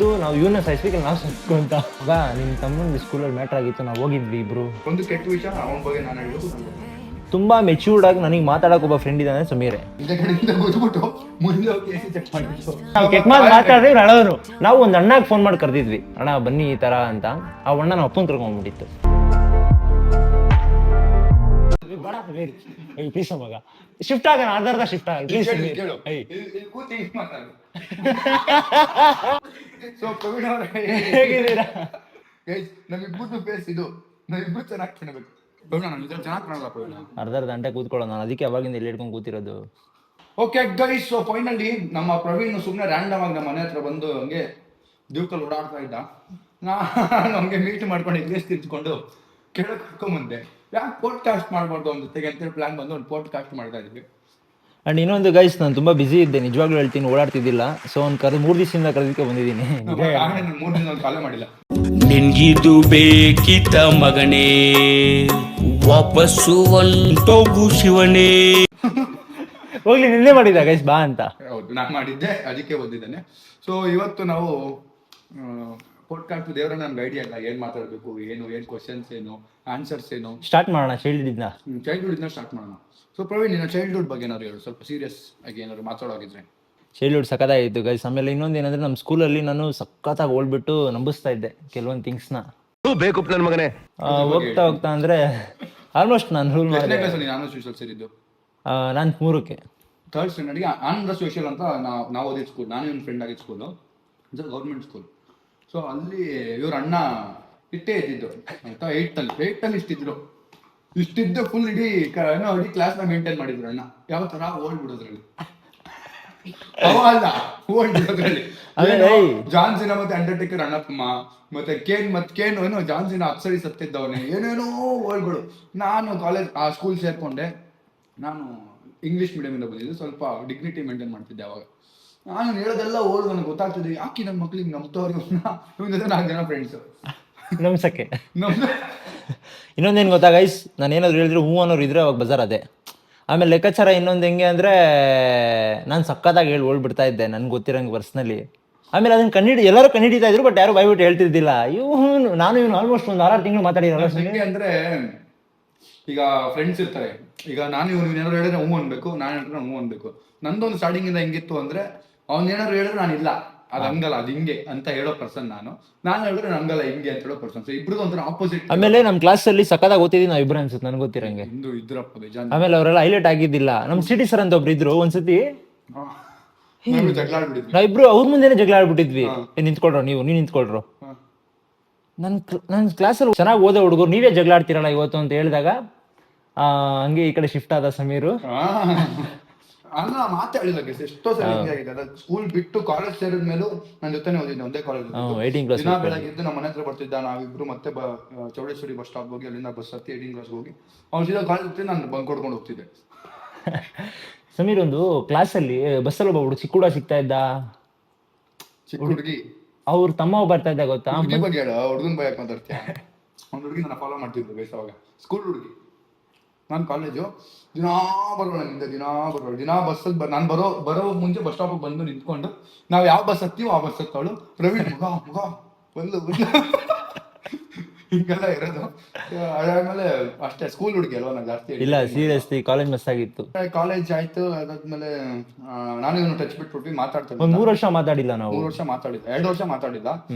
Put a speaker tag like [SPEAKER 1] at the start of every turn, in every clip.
[SPEAKER 1] ಹೇಳೋದು ನಾವು ಇವನ್ನ ಸಾಯಿಸ್ಬೇಕು ನಾವು ಸಾಯಿಸ್ಕೊ ಅಂತ. ಆಗ ನಿಮ್ಮ ತಮ್ಮನ ಸ್ಕೂಲಲ್ಲಿ ಮ್ಯಾಟ್ರ್ ಆಗಿತ್ತು, ನಾವು ಹೋಗಿದ್ವಿ ಇಬ್ರು.
[SPEAKER 2] ಒಂದು ಕೆಟ್ಟ ವಿಷಯ ಅವನ ಬಗ್ಗೆ ನಾನು ಹೇಳೋದು,
[SPEAKER 1] ತುಂಬಾ ಮೆಚ್ಯೂರ್ಡ್ ಆಗಿ ನನಗೆ ಮಾತಾಡಕ್ ಒಬ್ಬ ಫ್ರೆಂಡ್ ಇದ್ದಾನೆ ಸಮೀರೆ.
[SPEAKER 2] ಇದೇ ಕಡೆಯಿಂದ ಗೊತ್ಬಿಟ್ಟು ಮುಂದೆ ಹೋಗಿ ಚೆಕ್ ಮಾಡಿದ್ದು.
[SPEAKER 1] ನಾವು ಕೆಟ್ಟ ಮಾತು ಮಾತಾಡಿದ್ರೆ ಅಳೋರು. ನಾವು ಒಂದು ಅಣ್ಣಗೆ ಫೋನ್ ಮಾಡಿ ಕರೆದಿದ್ವಿ, ಅಣ್ಣ ಬನ್ನಿ ಈ ತರ ಅಂತ. ಆ ಅಣ್ಣ ನಾವು ಅಪ್ಪನ ಕರ್ಕೊಂಡ್ಬಿಟ್ಟಿತ್ತು. ಮಗ ಶಿಫ್ಟ್ ಆಗೋಣ, ಅರ್ಧ ಶಿಫ್ಟ್ ಆಗ ಹೇಗಿದ್ದೀರಾ?
[SPEAKER 2] ನಮ್ಮಿಬ್ಬರದ್ದು ಫೇಸ್ ಇದು, ನಾವಿಬ್ರು ಚೆನ್ನಾಗಿ ಕಾಣಬೇಕು. ಚೆನ್ನಾಗಿ ಕಾಣಲ್ಲ
[SPEAKER 1] ಅರ್ಧ ಗಂಟೆ ಕೂತ್ಕೊಳ್ಳೋಣ, ನಾನು ಅದಕ್ಕೆ ಅವಾಗಿಂದ ಇಲ್ಲಿ ಹಿಡ್ಕೊಂಡು ಕೂತಿರೋದು.
[SPEAKER 2] ಓಕೆ ಗೈಸ್, ಸೊ ಫೈನಲಿ ನಮ್ಮ ಪ್ರವೀಣ್ ಸುಮ್ಮನೆ ರ್ಯಾಂಡಮ್ ಆಗಿ ನಮ್ಮ ಮನೆ ಹತ್ರ ಬಂದು ಹಂಗೆ ದಿವ್ಕಲ್ಲಿ ಓಡಾಡ್ತಾ ಇದ್ದ. ನಾನು ಹಂಗೆ ಮೀಟ್ ಮಾಡ್ಕೊಂಡು ಇಂಗ್ಲೀಷ್ ತಿಳ್ಕೊಂಡು ಕೆಳಗೆ ಕರ್ಕೊಂಬಂದೆ. ಯಾಕೆ ಪಾಡ್ಕಾಸ್ಟ್ ಮಾಡ್ಬಾರ್ದು ಅವ್ನ ಜೊತೆಗೆ ಅಂತೇಳಿ ಪ್ಲಾನ್ ಬಂದು ಒಂದು ಪಾಡ್ಕಾಸ್ಟ್ ಮಾಡ್ತಾ ಇದ್ವಿ.
[SPEAKER 1] ಅಂಡ್ ಇನ್ನೊಂದು ಗೈಸ್, ನಾನು ತುಂಬಾ ಬಿಸಿ ಇದ್ದೆ, ನಿಜವಾಗ್ಲೂ ಹೇಳ್ತೀನಿ, ಓಡಾಡ್ತಿದ್ದಿಲ್ಲ. ಸೊ ಅವ್ನು 3 ದಿವಸದಿಂದ ಕರೆದಕ್ಕೆ ಬಂದಿದ್ದೀನಿ.
[SPEAKER 2] 3 ದಿನ ಕಾಲೇ ಮಾಡಿಲ್ಲ.
[SPEAKER 3] ನಿನ್ಗಿದು ಬೇಕಿತ ಮಗನೇ, ವಾಪಸ್ಸು ಒಂಟೋಗು ಶಿವನೇ.
[SPEAKER 1] ಹೋಗ್ಲಿ, ನಿನ್ನೆ ಮಾಡಿದ್ದ ಗೈಸ್ ಬಾ ಅಂತ.
[SPEAKER 2] ಹೌದು, ನಾನು ಮಾಡಿದ್ದೆ, ಅದಕ್ಕೆ ಬಂದಿದ್ದೇನೆ. ಸೊ ಇವತ್ತು ನಾವು ಪಾಡ್ಕಾಸ್ಟ್ ದೇವರ ನಮ್ಗೆ ಐಡಿಯಾ ಇಲ್ಲ, ಏನು ಮಾತಾಡಬೇಕು, ಏನು ಕ್ವಶನ್ಸ್, ಏನು ಆನ್ಸರ್ಸ್, ಏನು
[SPEAKER 1] ಸ್ಟಾರ್ಟ್ ಮಾಡೋಣ. ಚೈಲ್ಡ್ಹುಡ್
[SPEAKER 2] ಇಂದ ಸ್ಟಾರ್ಟ್ ಮಾಡೋಣ. ಸೊ ಪ್ರವೀಣ್, ನಿನ್ನ ಚೈಲ್ಡ್ಹುಡ್ ಬಗ್ಗೆ ಏನಾದ್ರು ಹೇಳು, ಸ್ವಲ್ಪ ಸೀರಿಯಸ್ ಆಗಿ ಏನಾದ್ರು ಮಾತಾಡೋಗಿದ್ರೆ.
[SPEAKER 1] Childhood ಸಖತ್ತಾಗಿತ್ತು guys. ಆಮೇಲೆ ಇನ್ನೊಂದು ಏನಂದ್ರೆ, ನಮ್ಮ ಸ್ಕೂಲಲ್ಲಿ ನಾನು ಸಖತ್ತಾಗಿ ಓಡ್ಬಿಟ್ಟು ನಂಬಿಸ್ತಾ ಇದ್ದೆ ಕೆಲವೊಂದು ಥಿಂಗ್ಸ್ನ.
[SPEAKER 4] ಬೇಕು ನನ್ನ ಮಗನೇ.
[SPEAKER 1] ಹೋಗ್ತಾ ಅಂದ್ರೆ ಆಲ್ಮೋಸ್ಟ್ ನಾನು ರೂಲ್ ಮಾಡಿದೆ.
[SPEAKER 2] ನಾನು ಸೋಷಿಯಲ್ ಸೇರಿದ್ದು
[SPEAKER 1] ನಾನು 3ಕ್ಕೆ
[SPEAKER 2] 3rd ಸ್ಟ್ಯಾಂಡರ್ಡ್ಗೆ ಆನಂದ ಸೋಷಿಯಲ್ ಅಂತ ನಾವು ಓದಿದ ಸ್ಕೂಲ್. ನಾನು ಇವನ್ ಫ್ರೆಂಡ್ ಆಗಿದ್ದ ಸ್ಕೂಲು, ಇದು ಗೌರ್ಮೆಂಟ್ ಸ್ಕೂಲ್. ಸೊ ಅಲ್ಲಿ ಇವ್ರ ಅಣ್ಣ ಇಟ್ಟೇ ಇದ್ದಿದ್ದು ಆಯ್ತಾ. 8th ಇಷ್ಟಿದ್ದು ಫುಲ್ ಇಡೀ ಕ್ಲಾಸ್ನ ಮೇಂಟೈನ್ ಮಾಡಿದ್ರು ಅಣ್ಣ. ಯಾವ ತರ ಓಲ್ಡ್ ಬಿಡೋದ್ರಲ್ಲಿ, ಓಲ್ಡ್ ಬಿಡೋದ್ರಲ್ಲಿ ಜಾನ್ಸಿನ ಮತ್ತೆ ಅಂಡರ್ಟೇಕರ್ ಅಣ್ಣಪ್ಪ ಮತ್ತೆ ಕೇನ್ ಏನೋ ಜಾನ್ಸಿನ ಅಪ್ಸರಿ ಸತ್ತಿದ್ದವನೇ, ಏನೇನೋ ಓಲ್ಡ್ಗಳು. ನಾನು ಕಾಲೇಜ್ ಆ ಸ್ಕೂಲ್ ಸೇರ್ಕೊಂಡೆ. ನಾನು ಇಂಗ್ಲೀಷ್ ಮೀಡಿಯಮಿಂದ ಬಂದಿದ್ದು, ಸ್ವಲ್ಪ ಡಿಗ್ನಿಟಿ ಮೇಂಟೈನ್ ಮಾಡ್ತಿದ್ದೆ ಅವಾಗ. ನಾನು ಹೇಳೋದೆಲ್ಲ ಓಲ್ಡ್ ನನಗೆ ಗೊತ್ತಾಗ್ತದೆ. ಯಾಕೆ ನಮ್ಮ ಮಕ್ಳಿಗೆ ನಂಬ್ತವ್ರು, ಇವನ ಜೊತೆ 4 ಜನ ಫ್ರೆಂಡ್ಸು
[SPEAKER 1] ನಮ್ಸಕ್ಕೆ. ಇನ್ನೊಂದೇನು ಗೊತ್ತಾ ಗೈಸ್, ನಾನು ಏನಾದ್ರು ಹೇಳಿದ್ರೆ ಹೂ ಅನ್ನೋರು ಇದ್ರೆ ಅವಾಗ ಬಜಾರ್ ಅದೇ. ಆಮೇಲೆ ಲೆಕ್ಕಾಚಾರ ಇನ್ನೊಂದು ಹೆಂಗೆ ಅಂದರೆ, ನಾನು ಸಕ್ಕತ್ತಾಗಿ ಹೇಳಿ ಓಡ್ಬಿಡ್ತಾ ಇದ್ದೆ ನನ್ಗೆ ಗೊತ್ತಿರೋಂಗೆ ಪರ್ಸ್ನಲಿ. ಆಮೇಲೆ ಅದನ್ನ ಎಲ್ಲರೂ ಕಂಡಿಡಿತಾ ಇದ್ರು, ಬಟ್ ಯಾರು ಬಾಯ್ಬಿಟ್ಟು ಹೇಳ್ತಿದ್ದಿಲ್ಲ. ನಾನು ಆಲ್ಮೋಸ್ಟ್ ಒಂದು 6 ತಿಂಗಳು ಮಾತಾಡಿರಲ್ಲ.
[SPEAKER 2] ಹೆಂಗೆ ಅಂದರೆ, ಈಗ ಫ್ರೆಂಡ್ಸ್ ಇರ್ತಾರೆ. ಈಗ ನಾನು ಇವನು ಏನಾದ್ರು ಹೇಳಿದ್ರೆ ಹೂ ಅನ್ಬೇಕು, ನಾನು ಹೇಳಿದ್ರೆ ಹೂ ಅನ್ಬೇಕು. ನಂದೊಂದು ಸ್ಟಾರ್ಟಿಂಗ್ ಇಂದ ಹೆಂಗಿತ್ತು ಅಂದ್ರೆ, ಅವ್ನು ಏನಾದ್ರು ಹೇಳಿದ್ರೆ ನಾನು ಇಲ್ಲ, ಅದು ಹಂಗಲ್ಲ, ಅದು ಹಿಂಗೆ ಅಂತ ಹೇಳೋ ಪರ್ಸನ್ ನಾನು ಹೇಳಿದ್ರೆ ನಂಗಲ್ಲ ಹಿಂಗೆ ಅಂತ ಹೇಳೋ ಪರ್ಸನ್. ಸೊ ಇಬ್ರದ್ದು ಒಂಥರ ಆಪೋಸಿಟ್.
[SPEAKER 1] ಆಮೇಲೆ ನಮ್ಮ ಕ್ಲಾಸಲ್ಲಿ ಸಕ್ಕತ್ತಾಗಿ ಓದ್ತಿದ್ವಿ ನಾವು ಇಬ್ರು ಅನ್ಸುತ್ತೆ, ನನಗೆ ಗೊತ್ತಿರಂಗೆ.
[SPEAKER 2] ಇದ್ರಪ್ಪ ಬೇಜಾನ್.
[SPEAKER 1] ಆಮೇಲೆ ಅವರೆಲ್ಲ ಹೈಲೈಟ್ ಆಗಿದ್ದಿಲ್ಲ. ನಮ್ಮ ಸಿಟಿ ಸರ್ ಅಂತ ಒಬ್ರು ಇದ್ರು. ಒಂದ್ಸತಿ
[SPEAKER 2] ಜಗಳ ಆಡ್ಬಿಟ್ಟಿದ್ವಿ
[SPEAKER 1] ನಾವಿಬ್ರು, ಅವ್ರ ಮುಂದೆನೆ ಜಗಳ ಆಡ್ಬಿಟ್ಟಿದ್ವಿ. ನಿಂತ್ಕೊಳ್ರೋ, ನೀವು ನಿಂತ್ಕೊಳ್ರು. ನನ್ನ ಕ್ಲಾಸಲ್ಲಿ ಚೆನ್ನಾಗಿ ಓದೋ ಹುಡುಗರು ನೀವೇ ಜಗಳ ಆಡ್ತಿರಲ್ಲ ಇವತ್ತು ಅಂತ ಹೇಳಿದಾಗ, ಹಂಗೆ ಈ ಕಡೆ ಶಿಫ್ಟ್ ಆದ ಸಮೀರು.
[SPEAKER 2] ಅಲ್ಲ, ಮಾತಾಡಿಲ್ಲ ಎಷ್ಟೋ ಸರಿ ಆಗಿದೆ. ಸ್ಕೂಲ್ ಬಿಟ್ಟು ಕಾಲೇಜ್ ಸೇರಿದ ಮೇಲೂ ನನ್ನ ಜೊತೆನೆ ಓದಿದ್ದೆ, ಒಂದೇ ಕಾಲೇಜ್. ದಿನ ಬೆಳಗ್ಗೆ ನಮ್ಮ ಮನೆ ಹತ್ರ ಬರ್ತಿದ್ದ. ನಾವಿಬ್ರು ಮತ್ತೆ ಚೌಡೇಶ್ವರಿ ಬಸ್ ಸ್ಟಾಪ್ ಹೋಗಿ ಅಲ್ಲಿಂದ ಬಸ್ ಹತ್ತಿ 18th ಕ್ಲಾಸ್ ಹೋಗಿ ಅವ್ನು ಸೀದಾ ಕಾಲೇಜ್ ಹತ್ತಿ ನಾನು ಬಂಕ್ ಕೊಡ್ಕೊಂಡು ಹೋಗ್ತಿದ್ದೆ.
[SPEAKER 1] ಸಮೀರ್ ಒಂದು ಕ್ಲಾಸಲ್ಲಿ ಬಸ್ಸಲ್ಲಿ ಒಬ್ಬ ಹುಡುಗ ಚಿಕ್ಕ ಹುಡುಗ ಸಿಗ್ತಾ ಇದ್ದ,
[SPEAKER 2] ಚಿಕ್ಕ ಹುಡುಗಿ.
[SPEAKER 1] ಅವ್ರ ತಮ್ಮ ಬರ್ತಾ ಇದ್ದ ಗೊತ್ತಾ?
[SPEAKER 2] ಬಗ್ಗೆ ಹೇಳ, ಹುಡುಗನ ಭಯ ಮಾತಾಡ್ತೀಯ. ಒಂದು ಹುಡುಗಿ ನನ್ನ ಫಾಲೋ ಮಾಡ್ತಿದ್ರು ಬೇಸ್ ಅವಾಗ, ಸ್ಕೂಲ್ ಹುಡುಗಿ. ನಾನು ಕಾಲೇಜು ದಿನಾ ಬರೋಣ, ದಿನಾ ಬಸ್ಸಲ್ಲಿ ನಾನು ಬರೋ ಮುಂಚೆ ಬಸ್ ಸ್ಟಾಪಿಗೆ ಬಂದು ನಿಂತ್ಕೊಂಡು ನಾವು ಯಾವ ಬಸ್ ಹತ್ತೀವೋ ಆ ಬಸ್ ಹತ್ತವಳು ಪ್ರವೀಣ್ ಮುಗ ಬಂದು ಹಿಂಗೆಲ್ಲ ಇರೋದು. ಅದಾದ್ಮೇಲೆ ಅಷ್ಟೇ, ಸ್ಕೂಲ್ ಹುಡುಗಿ ಅಲ್ವಾ, ನಾನು ಜಾಸ್ತಿ
[SPEAKER 1] ಇಲ್ಲ, ಸೀರಿಯಸ್ಲಿ ಕಾಲೇಜ್ ಮಿಸ್ ಆಗಿತ್ತು.
[SPEAKER 2] ಕಾಲೇಜ್ ಆಯ್ತು. ಅದಾದ್ಮೇಲೆ ನಾನು ಇವನು ಟಚ್ ಬಿಟ್ಬಿಟ್ಟು ಮಾತಾಡ್ತಾ
[SPEAKER 1] 3 ವರ್ಷ ಮಾತಾಡಿಲ್ಲ ನಾವು.
[SPEAKER 2] 3 ವರ್ಷ ಮಾತಾಡಿದ್ದ, 2 ವರ್ಷ ಮಾತಾಡಿಲ್ಲ.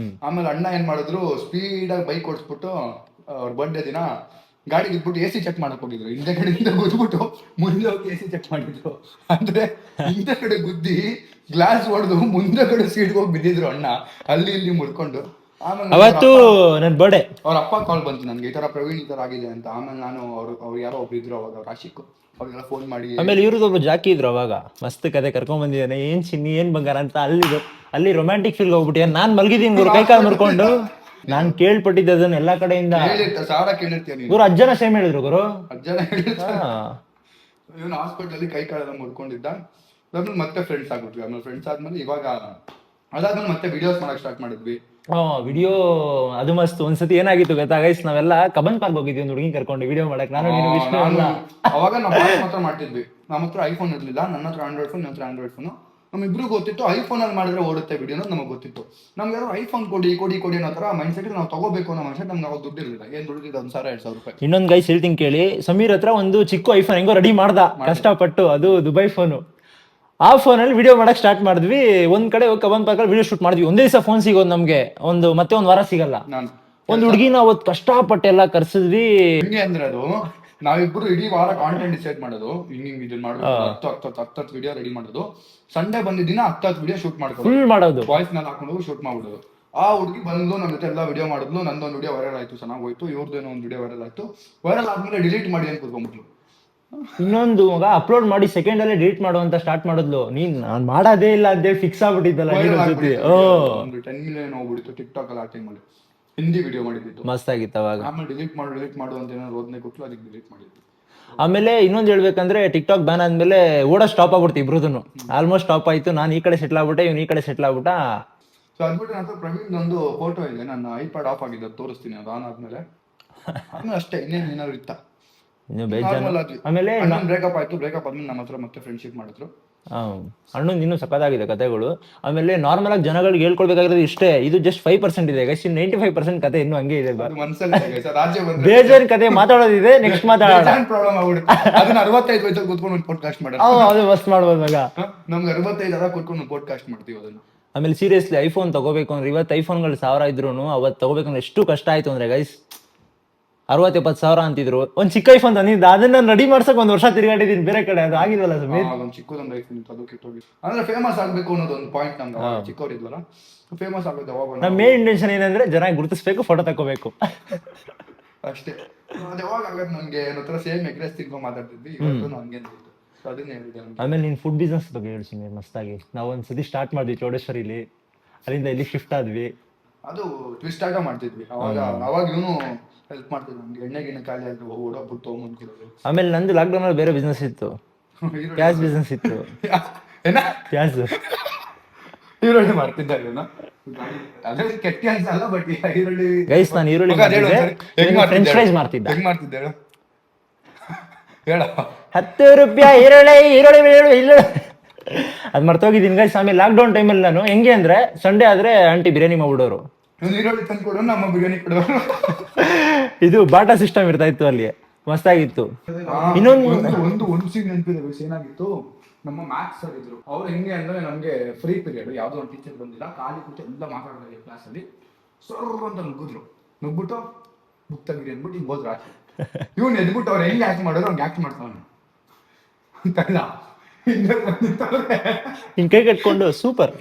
[SPEAKER 2] ಆಮೇಲೆ ಅಣ್ಣ ಏನ್ ಮಾಡಿದ್ರು, ಸ್ಪೀಡಾಗಿ ಬೈಕ್ ಓಡಿಸ್ಬಿಟ್ಟು ಅವ್ರ ಬರ್ಡೇ ದಿನ ಗಾಡಿಗೆ ಇಟ್ಬಿಟ್ಟು AC ಚೆಕ್ ಮಾಡಕ್ ಹೋಗಿದ್ರು. ಹಿಂದೆ ಕಡೆಯಿಂದ ಗುದ್ಬಿಟ್ಟು ಮುಂದೆ ಹೋಗಿ AC ಚೆಕ್ ಮಾಡಿದ್ರು. ಅಂದ್ರೆ ಹಿಂದೆ ಕಡೆ ಗುದ್ದಿ ಗ್ಲಾಸ್ ಹೊಡೆದು ಮುಂದೆ ಕಡೆ ಸೀಟ್ಗೆ ಹೋಗಿ ಬಿದ್ದಿದ್ರು ಅಣ್ಣ, ಅಲ್ಲಿ ಇಲ್ಲಿ ಮುಡ್ಕೊಂಡು. ಆಮೇಲೆ
[SPEAKER 1] ಅವತ್ತು ನನ್ನ ಬರ್ಡೇ,
[SPEAKER 2] ಅವ್ರ ಅಪ್ಪ ಕಾಲ್ ಬಂತು ನನ್ಗೆ, ಈ ತರ ಪ್ರವೀಣ್ ಈ ತರ ಆಗಿದೆ ಅಂತ. ಆಮೇಲೆ ನಾನು ಅವ್ರು ಯಾರೋ ಒಬ್ರು ಇದ್ರು ಅವಾಗ, ಅವ್ರ ಆಶಿಕ್, ಅವ್ರಿಗೆಲ್ಲ ಫೋನ್ ಮಾಡಿ.
[SPEAKER 1] ಆಮೇಲೆ ಇವ್ರದೊಬ್ರು ಜಾಕಿ ಇದ್ರು ಅವಾಗ, ಮಸ್ತ್ ಕತೆ ಕರ್ಕೊಂಡ್ ಬಂದಿದ್ದಾನೆ, ಏನ್ ಚಿನ್ನಿ ಏನ್ ಬಂಗಾರ ಅಂತ. ಅಲ್ಲಿ ರೊಮ್ಯಾಂಟಿಕ್ ಫೀಲ್ ಹೋಗ್ಬಿಟ್ಟು ನಾನ್ ಮಲ್ಗಿದ್ದೀನಿ, ಇವ್ರು ಕೈಕಾಲು ಮುರ್ಕೊಂಡು. ನಾನ್ ಕೇಳ್ಪಟ್ಟಿದ್ದೆ ಅದನ್ನ ಎಲ್ಲಾ ಕಡೆಯಿಂದ. ಇವ್ರು ಅಜ್ಜನ ಸೇಮ್ ಹೇಳಿದ್ರು ಗುರು,
[SPEAKER 2] ಅಜ್ಜನ ಇವನು ಹಾಸ್ಪಿಟಲ್ ಅಲ್ಲಿ ಕೈ ಕಾಲೆಲ್ಲ ಮುರ್ಕೊಂಡಿದ್ದ. ಮತ್ತೆ ಫ್ರೆಂಡ್ಸ್ ಆಗ್ಬಿಟ್ವಿ. ಆಮೇಲೆ ಫ್ರೆಂಡ್ಸ್ ಆದ್ಮೇಲೆ ಇವಾಗ ಅದಾದ್ಮೇಲೆ ಮತ್ತೆ ವಿಡಿಯೋಸ್ ಮಾಡಕ್ ಸ್ಟಾರ್ಟ್ ಮಾಡಿದ್ವಿ.
[SPEAKER 1] ವಿಡಿಯೋ ಅದು ಮಸ್ತ್. ಒಂದ್ಸತಿ ಏನಾಗಿತ್ತು ಗೊತ್ತಾ ಗೈಸ್, ನಾವೆಲ್ಲ ಕಬನ್ ಪಾರ್ಕ್ ಹೋಗಿದ್ವಿ ಒಂದು ಹುಡುಗಿ ಕರ್ಕೊಂಡು ವಿಡಿಯೋ ಮಾಡಕ್. ನಾನು
[SPEAKER 2] ಅವಾಗ ನಾವು ಮಾತ್ರ ಮಾಡ್ತಿದ್ವಿ. ನಮ್ಮ ಹತ್ರ ಐಫೋನ್ ಇರ್ಲಿಲ್ಲ, ನನ್ನ ಹತ್ರ ಆಂಡ್ರಾಯ್ಡ್ ಫೋನ್, ನನ್ನ ಹತ್ರ ಆಂಡ್ರಾಯ್ಡ್ ಫೋನ್. ನಮ್ಮಿಬ್ರಿಗೂ ಗೊತ್ತಿತ್ತು ಐಫೋನ್ ಅಲ್ಲಿ ಮಾಡಿದ್ರೆ ಓಡುತ್ತೆ ವಿಡಿಯೋ ಅನ್ನೋದು ನಮಗೆ ಗೊತ್ತಿತ್ತು. ನಮ್ಗೆ ಯಾರು ಐಫೋನ್ ಕೊಡಿ ಕೊಡಿ ಕೊಡಿ ಅನ್ನೋ ತರ ಮೈಂಡ್ ಸೆಟ್ ನಾವು ತಗೋಬೇಕು ಅನ್ನೋ ಮೈಂಡ್ ಸೆಟ್ ನಮ್ಗೆ ಅವಾಗ ದುಡ್ಡು ಇರಲಿಲ್ಲ. ಏನ್ ದುಡ್ಡಿದ್ದು 1,000-2,000 ರೂಪಾಯಿ.
[SPEAKER 1] ಇನ್ನೊಂದು ಗೈಸ್ ಹೇಳ್ತೀನಿ ಕೇಳಿ, ಸಮೀರ್ ಹತ್ರ ಒಂದು ಚಿಕ್ಕ ಐಫೋನ್ ಹೆಂಗೋ ರೆಡಿ ಮಾಡ್ದ ಕಷ್ಟಪಟ್ಟು, ಅದು ದುಬೈ ಫೋನು. ಆ ಫೋನಲ್ಲಿ ವಿಡಿಯೋ ಮಾಡಕ್ ಸ್ಟಾರ್ಟ್ ಮಾಡಿದ್ವಿ. ಒಂದ್ ಕಡೆ ಕಬನ್ ಪಾರ್ಕಲ್ಲಿ ವಿಡಿಯೋ ಶೂಟ್ ಮಾಡಿದ್ವಿ. ಒಂದೇ ದಿವಸ ಫೋನ್ ಸಿಗೋದು ನಮ್ಗೆ, ಮತ್ತೆ ಒಂದ್ ವಾರ ಸಿಗಲ್ಲ. ಒಂದು ಹುಡುಗಿನ ಅವತ್ತು ಕಷ್ಟಪಟ್ಟೆಲ್ಲ ಕರ್ಸಿದ್ವಿ.
[SPEAKER 2] ಹೆಂಗೆ ಅಂದ್ರೆ ಅದು ನಾವಿಬ್ರು ಇಡೀ ವಾರ ಕಾಂಟೆಂಟ್ ಡಿಸೈಡ್ ಮಾಡೋದು, ಹಿಂಗ್ ಇದನ್ನ ಮಾಡೋದು, 10 ವಿಡಿಯೋ ರೆಡಿ ಮಾಡೋದು. ಸಂಡೇ ಬಂದಿದ್ದಿನ 10 ವಿಡಿಯೋ ಶೂಟ್
[SPEAKER 1] ಮಾಡೋದು,
[SPEAKER 2] ವಾಯ್ಸ್ ನಲ್ಲಿ ಹಾಕೊಂಡು ಶೂಟ್ ಮಾಡ್ಬಿಡೋದು. ಆ ಹುಡುಗಿ ಬಂದು ನಮ್ಮ ಜೊತೆ ಎಲ್ಲ ವಿಡಿಯೋ ಮಾಡಿದ್ಲು. ನಂದೊಂದು ವಿಡಿಯೋ ವೈರಲ್ ಆಯ್ತು, ಚೆನ್ನಾಗಿ ಹೋಯ್ತು. ಇವ್ರದ್ದೇನೋ ಒಂದು ವಿಡಿಯೋ ವೈರಲ್ ಆಯ್ತು. ವೈರಲ್ ಆದ್ಮೇಲೆ ಡಿಲೀಟ್ ಮಾಡಿ ಅಂತ ಕೂತ್ಕೊಂಡ್ಬಿಟ್ಲು.
[SPEAKER 1] ಇನ್ನೊಂದು ಮಗ ಅಪ್ಲೋಡ್ ಮಾಡಿ ಸೆಕೆಂಡ್ ಅಲ್ಲೇ ಡಿಲೀಟ್ ಮಾಡುವಂತ ಸ್ಟಾರ್ಟ್ ಮಾಡಿದ್ಲು. ನಾನ್ ಮಾಡೋದೇ ಇಲ್ಲ ಅಂತೇಳಿ ಫಿಕ್ಸ್ ಆಗ್ಬಿಟ್ಟಿದ್ದಲ್ಲ.
[SPEAKER 2] 10 ಮಿಲಿಯನ್ ಹೋಗ್ಬಿಟ್ಟಿತ್ತು ಟಿಕ್ಟಾಕ್ ಅಲ್ಲಿ. ಆ ಟೈಮಲ್ಲಿ ಹಿಂದಿ ವಿಡಿಯೋ ಮಾಡಿದ್ದು
[SPEAKER 1] ಮಸ್ತ್ ಆಗಿತ್ತು ಅವಾಗ.
[SPEAKER 2] ಆಮೇಲೆ ಡಿಲೀಟ್ ಮಾಡು ಅಂತ ಏನೋ ರೋದನೆ ಕೊಟ್ಟು ಅದಕ್ಕೆ ಡಿಲೀಟ್ ಮಾಡಿದ್ದು.
[SPEAKER 1] ಆಮೇಲೆ ಇನ್ನೊಂದು ಹೇಳ್ಬೇಕಂದ್ರೆ ಟಿಕ್ಟಾಕ್ ಬ್ಯಾನ್ ಆದ್ಮೇಲೆ ಓಡ ಸ್ಟಾಪ್ ಆಗ್ಬಿಡ್ತು ಇಬ್ರದನ್ನು. ಆಲ್ಮೋಸ್ಟ್ ಸ್ಟಾಪ್ ಆಯ್ತು. ನಾನು ಈ ಕಡೆ ಸೆಟ್ಲ್ ಆಗ್ಬಿಟ್ಟೆ, ಇವ್ನು ಈ ಕಡೆ ಸೆಟ್ಲ್ ಆಗ್ಬಿಟ್ಟ.
[SPEAKER 2] ಸೊ ಅದ್ಬಿಟ್ಟು ನನ್ನ ಪ್ರವೀಣ್ ಒಂದು ಫೋಟೋ ಇದೆ, ನನ್ನ ಐಪ್ಯಾಡ್ ಆಫ್ ಆಗಿದೆ, ತೋರಿಸ್ತೀನಿ. ಅದು ಆನ್ ಆದ್ಮೇಲೆ ಅಷ್ಟೇ, ಇನ್ನೇನು ಏನಾದ್ರು ಇತ್ತ. ಆಮೇಲೆ ಬ್ರೇಕಪ್ ಆಯ್ತು. ಬ್ರೇಕಪ್ ಆದ್ಮೇಲೆ ನಮ್ಮ ಹತ್ರ ಮತ್ತೆ ಫ್ರೆಂಡ್ಶಿಪ್ ಮಾಡಿದ್ರು.
[SPEAKER 1] ಅಣ್ಣನ್ ಇನ್ನೂ ಸಖತ್ತಾಗಿದೆ ಕಥೆಗಳು. ಆಮೇಲೆ ನಾರ್ಮಲ್ ಆಗಿ ಜನಗಳಿಗೆ ಹೇಳ್ಕೊಳ್ಬೇಕಾಗಿರೋದು ಇಷ್ಟೇ, ಇದು ಜಸ್ಟ್ 5% ಇದೆ ಗೈಸ್. 95% ಕತೆ ಇನ್ನೂ ಹಂಗೆ ಇದೆ. ಬೇಜಾನ್ ಕತೆ ಮಾತಾಡೋದಿದೆ, ನೆಕ್ಸ್ಟ್ ಮಾತಾಡೋಣ.
[SPEAKER 2] ಪ್ರಾಬ್ಲಮ್ ಆಗ್ಬಿಡುತ್ತೆ. ಅದನ್ನ 65 ವಯಸ್ಸಲ್ಲಿ ಕೂತ್ಕೊಂಡು ಪಾಡ್ಕಾಸ್ಟ್ ಮಾಡೋಣ.
[SPEAKER 1] ಅದು ಮಸ್ತ್ ಮಾಡ್ಬೋದು ಮಗ.
[SPEAKER 2] ನಮ್ಗೆ 65 ಕೂತ್ಕೊಂಡು ಪಾಡ್ಕಾಸ್ಟ್ ಮಾಡ್ತೀವಿ ಅದನ್ನ.
[SPEAKER 1] ಆಮೇಲೆ ಸೀರಿಯಸ್ಲಿ ಐಫೋನ್ ತಗೋಬೇಕು ಅಂದ್ರೆ, ಇವತ್ತು ಐಫೋನ್ಗಳು 1000 ಇದ್ರು ಅವತ್ತು ತಗೋಬೇಕಂದ್ರೆ ಎಷ್ಟು ಕಷ್ಟ ಆಯ್ತು ಅಂದ್ರೆ ಗೈಸ್. 60-70 ಸಾವಿರ ಅಂತಿದ್ರು. ಒಂದ್ ಚಿಕ್ಕ ಐಫೋನ್ ತಂದಿದ್ದ, ಅದನ್ನ ರೆಡಿ ಮಾಡ್ಸಕ್ 1 ವರ್ಷ ತಿರುಗಾಡಿದೀನಿ ಬೇರೆ ಕಡೆ. ಅದು ಆಗಿಲ್ವಲ್ಲ ಸಮೀರ್?
[SPEAKER 2] ಒಂದು ಚಿಕ್ಕದೊಂದು ಐಫೋನ್ ಇತ್ತು, ಅದು ಕೆಟ್ಟೋಗಿತ್ತು. ಅಂದ್ರೆ ಫೇಮಸ್ ಆಗ್ಬೇಕು ಅನ್ನೋದು ಒಂದು ಪಾಯಿಂಟ್. ನಮ್ಗೆ ಚಿಕ್ಕವರಿದ್ವಲ್ಲ, ಫೇಮಸ್ ಆಗೋದು ಯಾವಾಗ.
[SPEAKER 1] ನಮ್ಮ ಮೇನ್ ಇಂಟೆನ್ಷನ್ ಏನಂದ್ರೆ ಜನ ಗುರುತಿಸ್ಬೇಕು, ಫೋಟೋ ತಗೋಬೇಕು
[SPEAKER 2] ಅಷ್ಟೇ. ಅದು ಯಾವಾಗ ಆಗೋದು ನಮ್ಗೆ ಏನೋ ತರ ಸೇಮ್ ಎಗ್ರೆಸ್ ತಿನ್ಕೊಂಡು ಮಾತಾಡ್ತಿದ್ವಿ. ಇವತ್ತು ಹಂಗೆ ಅದನ್ನೇ ಹೇಳಿದೆ.
[SPEAKER 1] ಆಮೇಲೆ ನೀನ್ ಫುಡ್ ಬಿಸ್ನೆಸ್ ಬಗ್ಗೆ ಹೇಳಿ ಸಮೀರ್. ಮಸ್ತಾಗಿ ನಾವು ಒಂದ್ಸತಿ ಸ್ಟಾರ್ಟ್ ಮಾಡಿದ್ವಿ ಚೌಡೇಶ್ವರಿಲಿ, ಅಲ್ಲಿಂದ ಇಲ್ಲಿ ಶಿಫ್ಟ್ ಆದ್ವಿ.
[SPEAKER 2] ಅದು ಟ್ವಿಸ್ಟ್ ಆಟ ಮಾಡ್ತಿದ್ವಿ ಅವಾಗ ಇವನು ಹೆಲ್ಪ್ ಮಾಡ್ತಿದ್ವಿ ನಮ್ಗೆ. ಎಣ್ಣೆ ಖಾಲಿ ಆಗಿ ಓಡೋಗ್ಬಿಟ್ಟು ತೊಗೊಂಡ್ಕೊಡೋದು.
[SPEAKER 1] ಆಮೇಲೆ ನಂದು ಲಾಕ್ಡೌನ್ ಅಲ್ಲಿ ಬೇರೆ ಬಿಸ್ನೆಸ್ ಇತ್ತು, ಪ್ಯಾಸ್ ಬಿಸ್ನೆಸ್ ಇತ್ತು. ಪ್ಯಾಸ್
[SPEAKER 2] ಈರುಳ್ಳಿ ಮಾಡ್ತಿದ್ದೆ. ಅದೇ ಕೆಟ್ಟ ಅಲ್ಲ, ಬಟ್ ಈರುಳ್ಳಿ
[SPEAKER 1] ಗೈಸ್ ನಾನು ಈರುಳ್ಳಿ ಫ್ರೆಂಚ್ ಫ್ರೈಸ್ ಮಾಡ್ತಿದ್ದೆ.
[SPEAKER 2] ಹೆಂಗ್ ಮಾಡ್ತಿದ್ದೆ ಹೇಳ?
[SPEAKER 1] 10 ರೂಪಾಯಿ ಈರುಳ್ಳಿ ಇಲ್ಲ ಅದ್ ಮರ್ತೋಗಿದ್ದೀನಿ ಗೈಸ್. ಆಮೇಲೆ ಲಾಕ್ಡೌನ್ ಟೈಮಲ್ಲಿ ನಾನು ಹೆಂಗೆ ಅಂದ್ರೆ, ಸಂಡೇ ಆದ್ರೆ ಆಂಟಿ ಬಿರಿಯಾನಿ ಮಾಡ್ಬಿಡೋರು.
[SPEAKER 2] ಈರುಳ್ಳಿ ತಂದು ಕೊಡೋರು, ನಮ್ಮ ಬಿರಿಯಾನಿ ಕೊಡೋರು.
[SPEAKER 1] ಇದು ಬಾಟಾ ಸಿಸ್ಟಮ್ ಇರ್ತಾ ಇತ್ತು ಅಲ್ಲಿ, ಮಸ್ತಾಗಿತ್ತು.
[SPEAKER 2] ಒಂದು ಸೀನ್ ನೆನಪಿದೆ. ಏನಾಗಿತ್ತು, ನಮ್ಮ ಮ್ಯಾಥ್ಸ್ ಸರ್ ಇದ್ರು. ಅವ್ರು ಹೆಂಗೆ ಅಂದ್ರೆ, ನಮ್ಗೆ ಫ್ರೀ ಪೀರಿಯಡ್, ಯಾವ್ದೋ ಒಂದು ಟೀಚರ್ ಬಂದಿಲ್ಲ, ಖಾಲಿ ಕೂತು ಎಲ್ಲ ಮಾತಾಡೋದು ಕ್ಲಾಸ್ ಅಲ್ಲಿ. ಸರ್ ಅಂತ ನುಗ್ಬಿಟ್ಟು ಬುಕ್ ತೆಗೀರಿ ಅಂದ್ಬಿಟ್ಟು ಹಿಂಗ್ ಹೋದ್ರು ಆಚೆ. ಇವ್ನು ಎದ್ಬಿಟ್ಟು ಅವ್ರು ಹೆಂಗೆ ಆಕ್ಟ್ ಮಾಡೋರು ಹಂಗೆ ಆಕ್ಟ್ ಮಾಡ್ತಾವನು ಅಂತಲ್ಲ.
[SPEAKER 1] ಹಿಂಗ್ ಕೈ ಕಟ್ಕೊಂಡು ಸೂಪರ್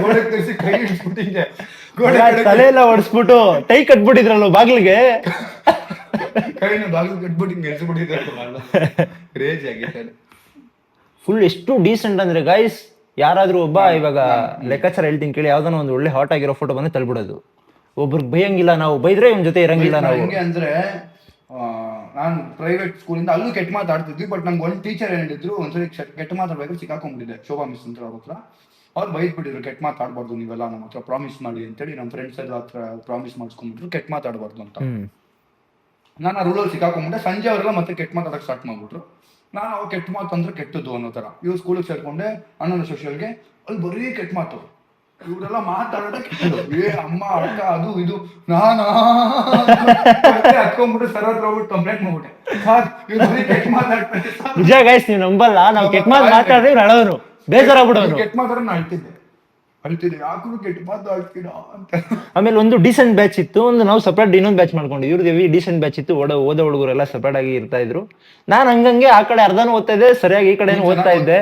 [SPEAKER 2] ಗೋಡೆ ತರಿಸಿ ಕೈ ಇಡ್ಸ್ಬಿಟ್ಟು ಹಿಂಗೆ
[SPEAKER 1] ತಲೆ ಎಲ್ಲ ಹೊಡ್ಸ್ಬಿಟ್ಟು ಟೈ ಕಟ್ಬಿಟ್ಟಿದ್ರಲ್ಲ ಬಾಗಿಲಿಗೆ,
[SPEAKER 2] ಕೈನ ಬಾಗಿಲು ಕಟ್ಬಿಟ್ಟು ಹಿಂಗೆ ಎಳ್ಸ್ಬಿಟ್ಟಿದ್ರು. ಕ್ರೇಜಿ ಆಗಿತ್ತು.
[SPEAKER 1] ಫುಲ್ ಎಷ್ಟು ಡೀಸೆಂಟ್ ಅಂದ್ರೆ ಗೈಸ್, ಯಾರಾದ್ರೂ ಒಬ್ಬ ಇವಾಗ ಲೆಕ್ಕಾಚಾರ ಹೇಳ್ತೀನಿ ಕೇಳಿ, ಯಾವ್ದಾನ ಒಂದು ಒಳ್ಳೆ ಹಾಟ್ ಆಗಿರೋ ಫೋಟೋ ಬಂದ್ರೆ ತಳ್ಬಿಡೋದು. ಒಬ್ರಿಗೆ ಬೈಯಂಗಿಲ್ಲ ನಾವು, ಬೈದ್ರೆ ಇವ್ನ ಜೊತೆ ಇರಂಗಿಲ್ಲ ನಾವು.
[SPEAKER 2] ಹೆಂಗೆ ಅಂದ್ರೆ, ನಾನು ಪ್ರೈವೇಟ್ ಸ್ಕೂಲಿಂದ ಅಲ್ಲೂ ಕೆಟ್ಟ ಮಾತಾಡ್ತಿದ್ವಿ. ಬಟ್ ನಮ್ಗೆ ಒಂದು ಟೀಚರ್ ಏನ್ ಹೇಳಿದ್ರು, ಒಂದ್ಸರಿ ಕೆಟ್ಟ ಮಾತಾಡ್ಬೇಕಾದ್ರೆ ಸಿಕ್ಕಾಕೊಂಡ್ಬಿಟ್ಟಿದೆ. ಶೋಭಾ ಮಿಸ್ ಅಂತ ಅವ್ರ ಹತ್ರ ಅವ್ರು ಬೈದ್ಬಿಟ್ಟಿದ್ರು, ಕೆಟ್ಟ ಮಾತಾಡ್ಬಾರ್ದು ನೀವೆಲ್ಲ, ನಮ್ಮ ಹತ್ರ ಪ್ರಾಮಿಸ್ ಮಾಡಿ ಅಂತೇಳಿ. ನಮ್ಮ ಫ್ರೆಂಡ್ಸ್ ಎಲ್ಲ ಹತ್ರ ಪ್ರಾಮಿಸ್ ಮಾಡಿಸ್ಕೊಂಡ್ಬಿಟ್ರು ಕೆಟ್ಟ ಮಾತಾಡ್ಬಾರ್ದು ಅಂತ. ನಾನು ಆ ರೂಲಲ್ಲಿ ಸಿಕ್ಕಾಕೊಂಡ್ಬಿಟ್ಟೆ. ಸಂಜೆ ಅವರೆಲ್ಲ ಮತ್ತೆ ಕೆಟ್ಟ ಮಾತಾಡಕ್ಕೆ ಸ್ಟಾರ್ಟ್ ಮಾಡ್ಬಿಟ್ರು. ನಾನು ಅವಾಗ ಕೆಟ್ಟ ಮಾತು ಅಂದ್ರೆ ಕೆಟ್ಟದ್ದು ಅನ್ನೋ ತರ. ಇವ್ರು ಸ್ಕೂಲಿಗೆ ಸೇರ್ಕೊಂಡೆ, ಅಣ್ಣನ ಸೋಷಿಯಲ್ಗೆ. ಅಲ್ಲಿ ಬರೀ ಕೆಟ್ಟ ಮಾತು, ಇವರೆಲ್ಲ ಮಾತಾಡೋದೇ ಕೆಟ್ಟದ್ದು. ಅಮ್ಮ ಅಕ್ಕ ಅದು ಇದು. ನಾನು ಹತ್ಕೊಂಡ್ಬಿಟ್ಟು ಸರ್ ಹತ್ರ ಹೋಗ್ಬಿಟ್ಟು ಕಂಪ್ಲೇಂಟ್ ಮಾಡ್ಬಿಟ್ಟೆ, ಕೆಟ್ಟ ಮಾತಾಡ್ತಾರೆ.
[SPEAKER 1] ನಿಜ ಗೈಸ್, ನೀವು ನಂಬಲ್ಲ, ನಾವು ಕೆಟ್ಟ ಮಾತು ಮಾತಾಡಿದ್ರೆ ಇವ್ರು ಅಳೋರು, ಬೇಜಾರಾಗ್ಬಿಡೋರು.
[SPEAKER 2] ಕೆಟ್ಟ ಮಾತಾಡ ಅಳ್ತಿದ್ದೆ, ಯಾಕೂ ಕೆಟ್ಟ ಮಾತು ಆಡ್ತೀರಾ ಅಂತ.
[SPEAKER 1] ಆಮೇಲೆ ಒಂದು ಡೀಸೆಂಟ್ ಬ್ಯಾಚ್ ಇತ್ತು, ಒಂದು ನಾವು ಸಪ್ರೇಟ್ ಇನ್ನೊಂದು ಬ್ಯಾಚ್ ಮಾಡ್ಕೊಂಡು ಇವ್ರದ್ದು ಡೀಸೆಂಟ್ ಬ್ಯಾಚ್ ಇತ್ತು. ಓದೋ ಹುಡುಗರೆಲ್ಲ ಸಪ್ರೇಟ್ ಆಗಿ ಇರ್ತಾ ಇದ್ರು. ನಾನು ಹಂಗಂಗೆ ಆ ಕಡೆ ಅರ್ಧನೂ ಓದ್ತಾ ಇದ್ದೆ, ಸರಿಯಾಗಿ ಈ ಕಡೆ ಓದ್ತಾ ಇದ್ದೆ.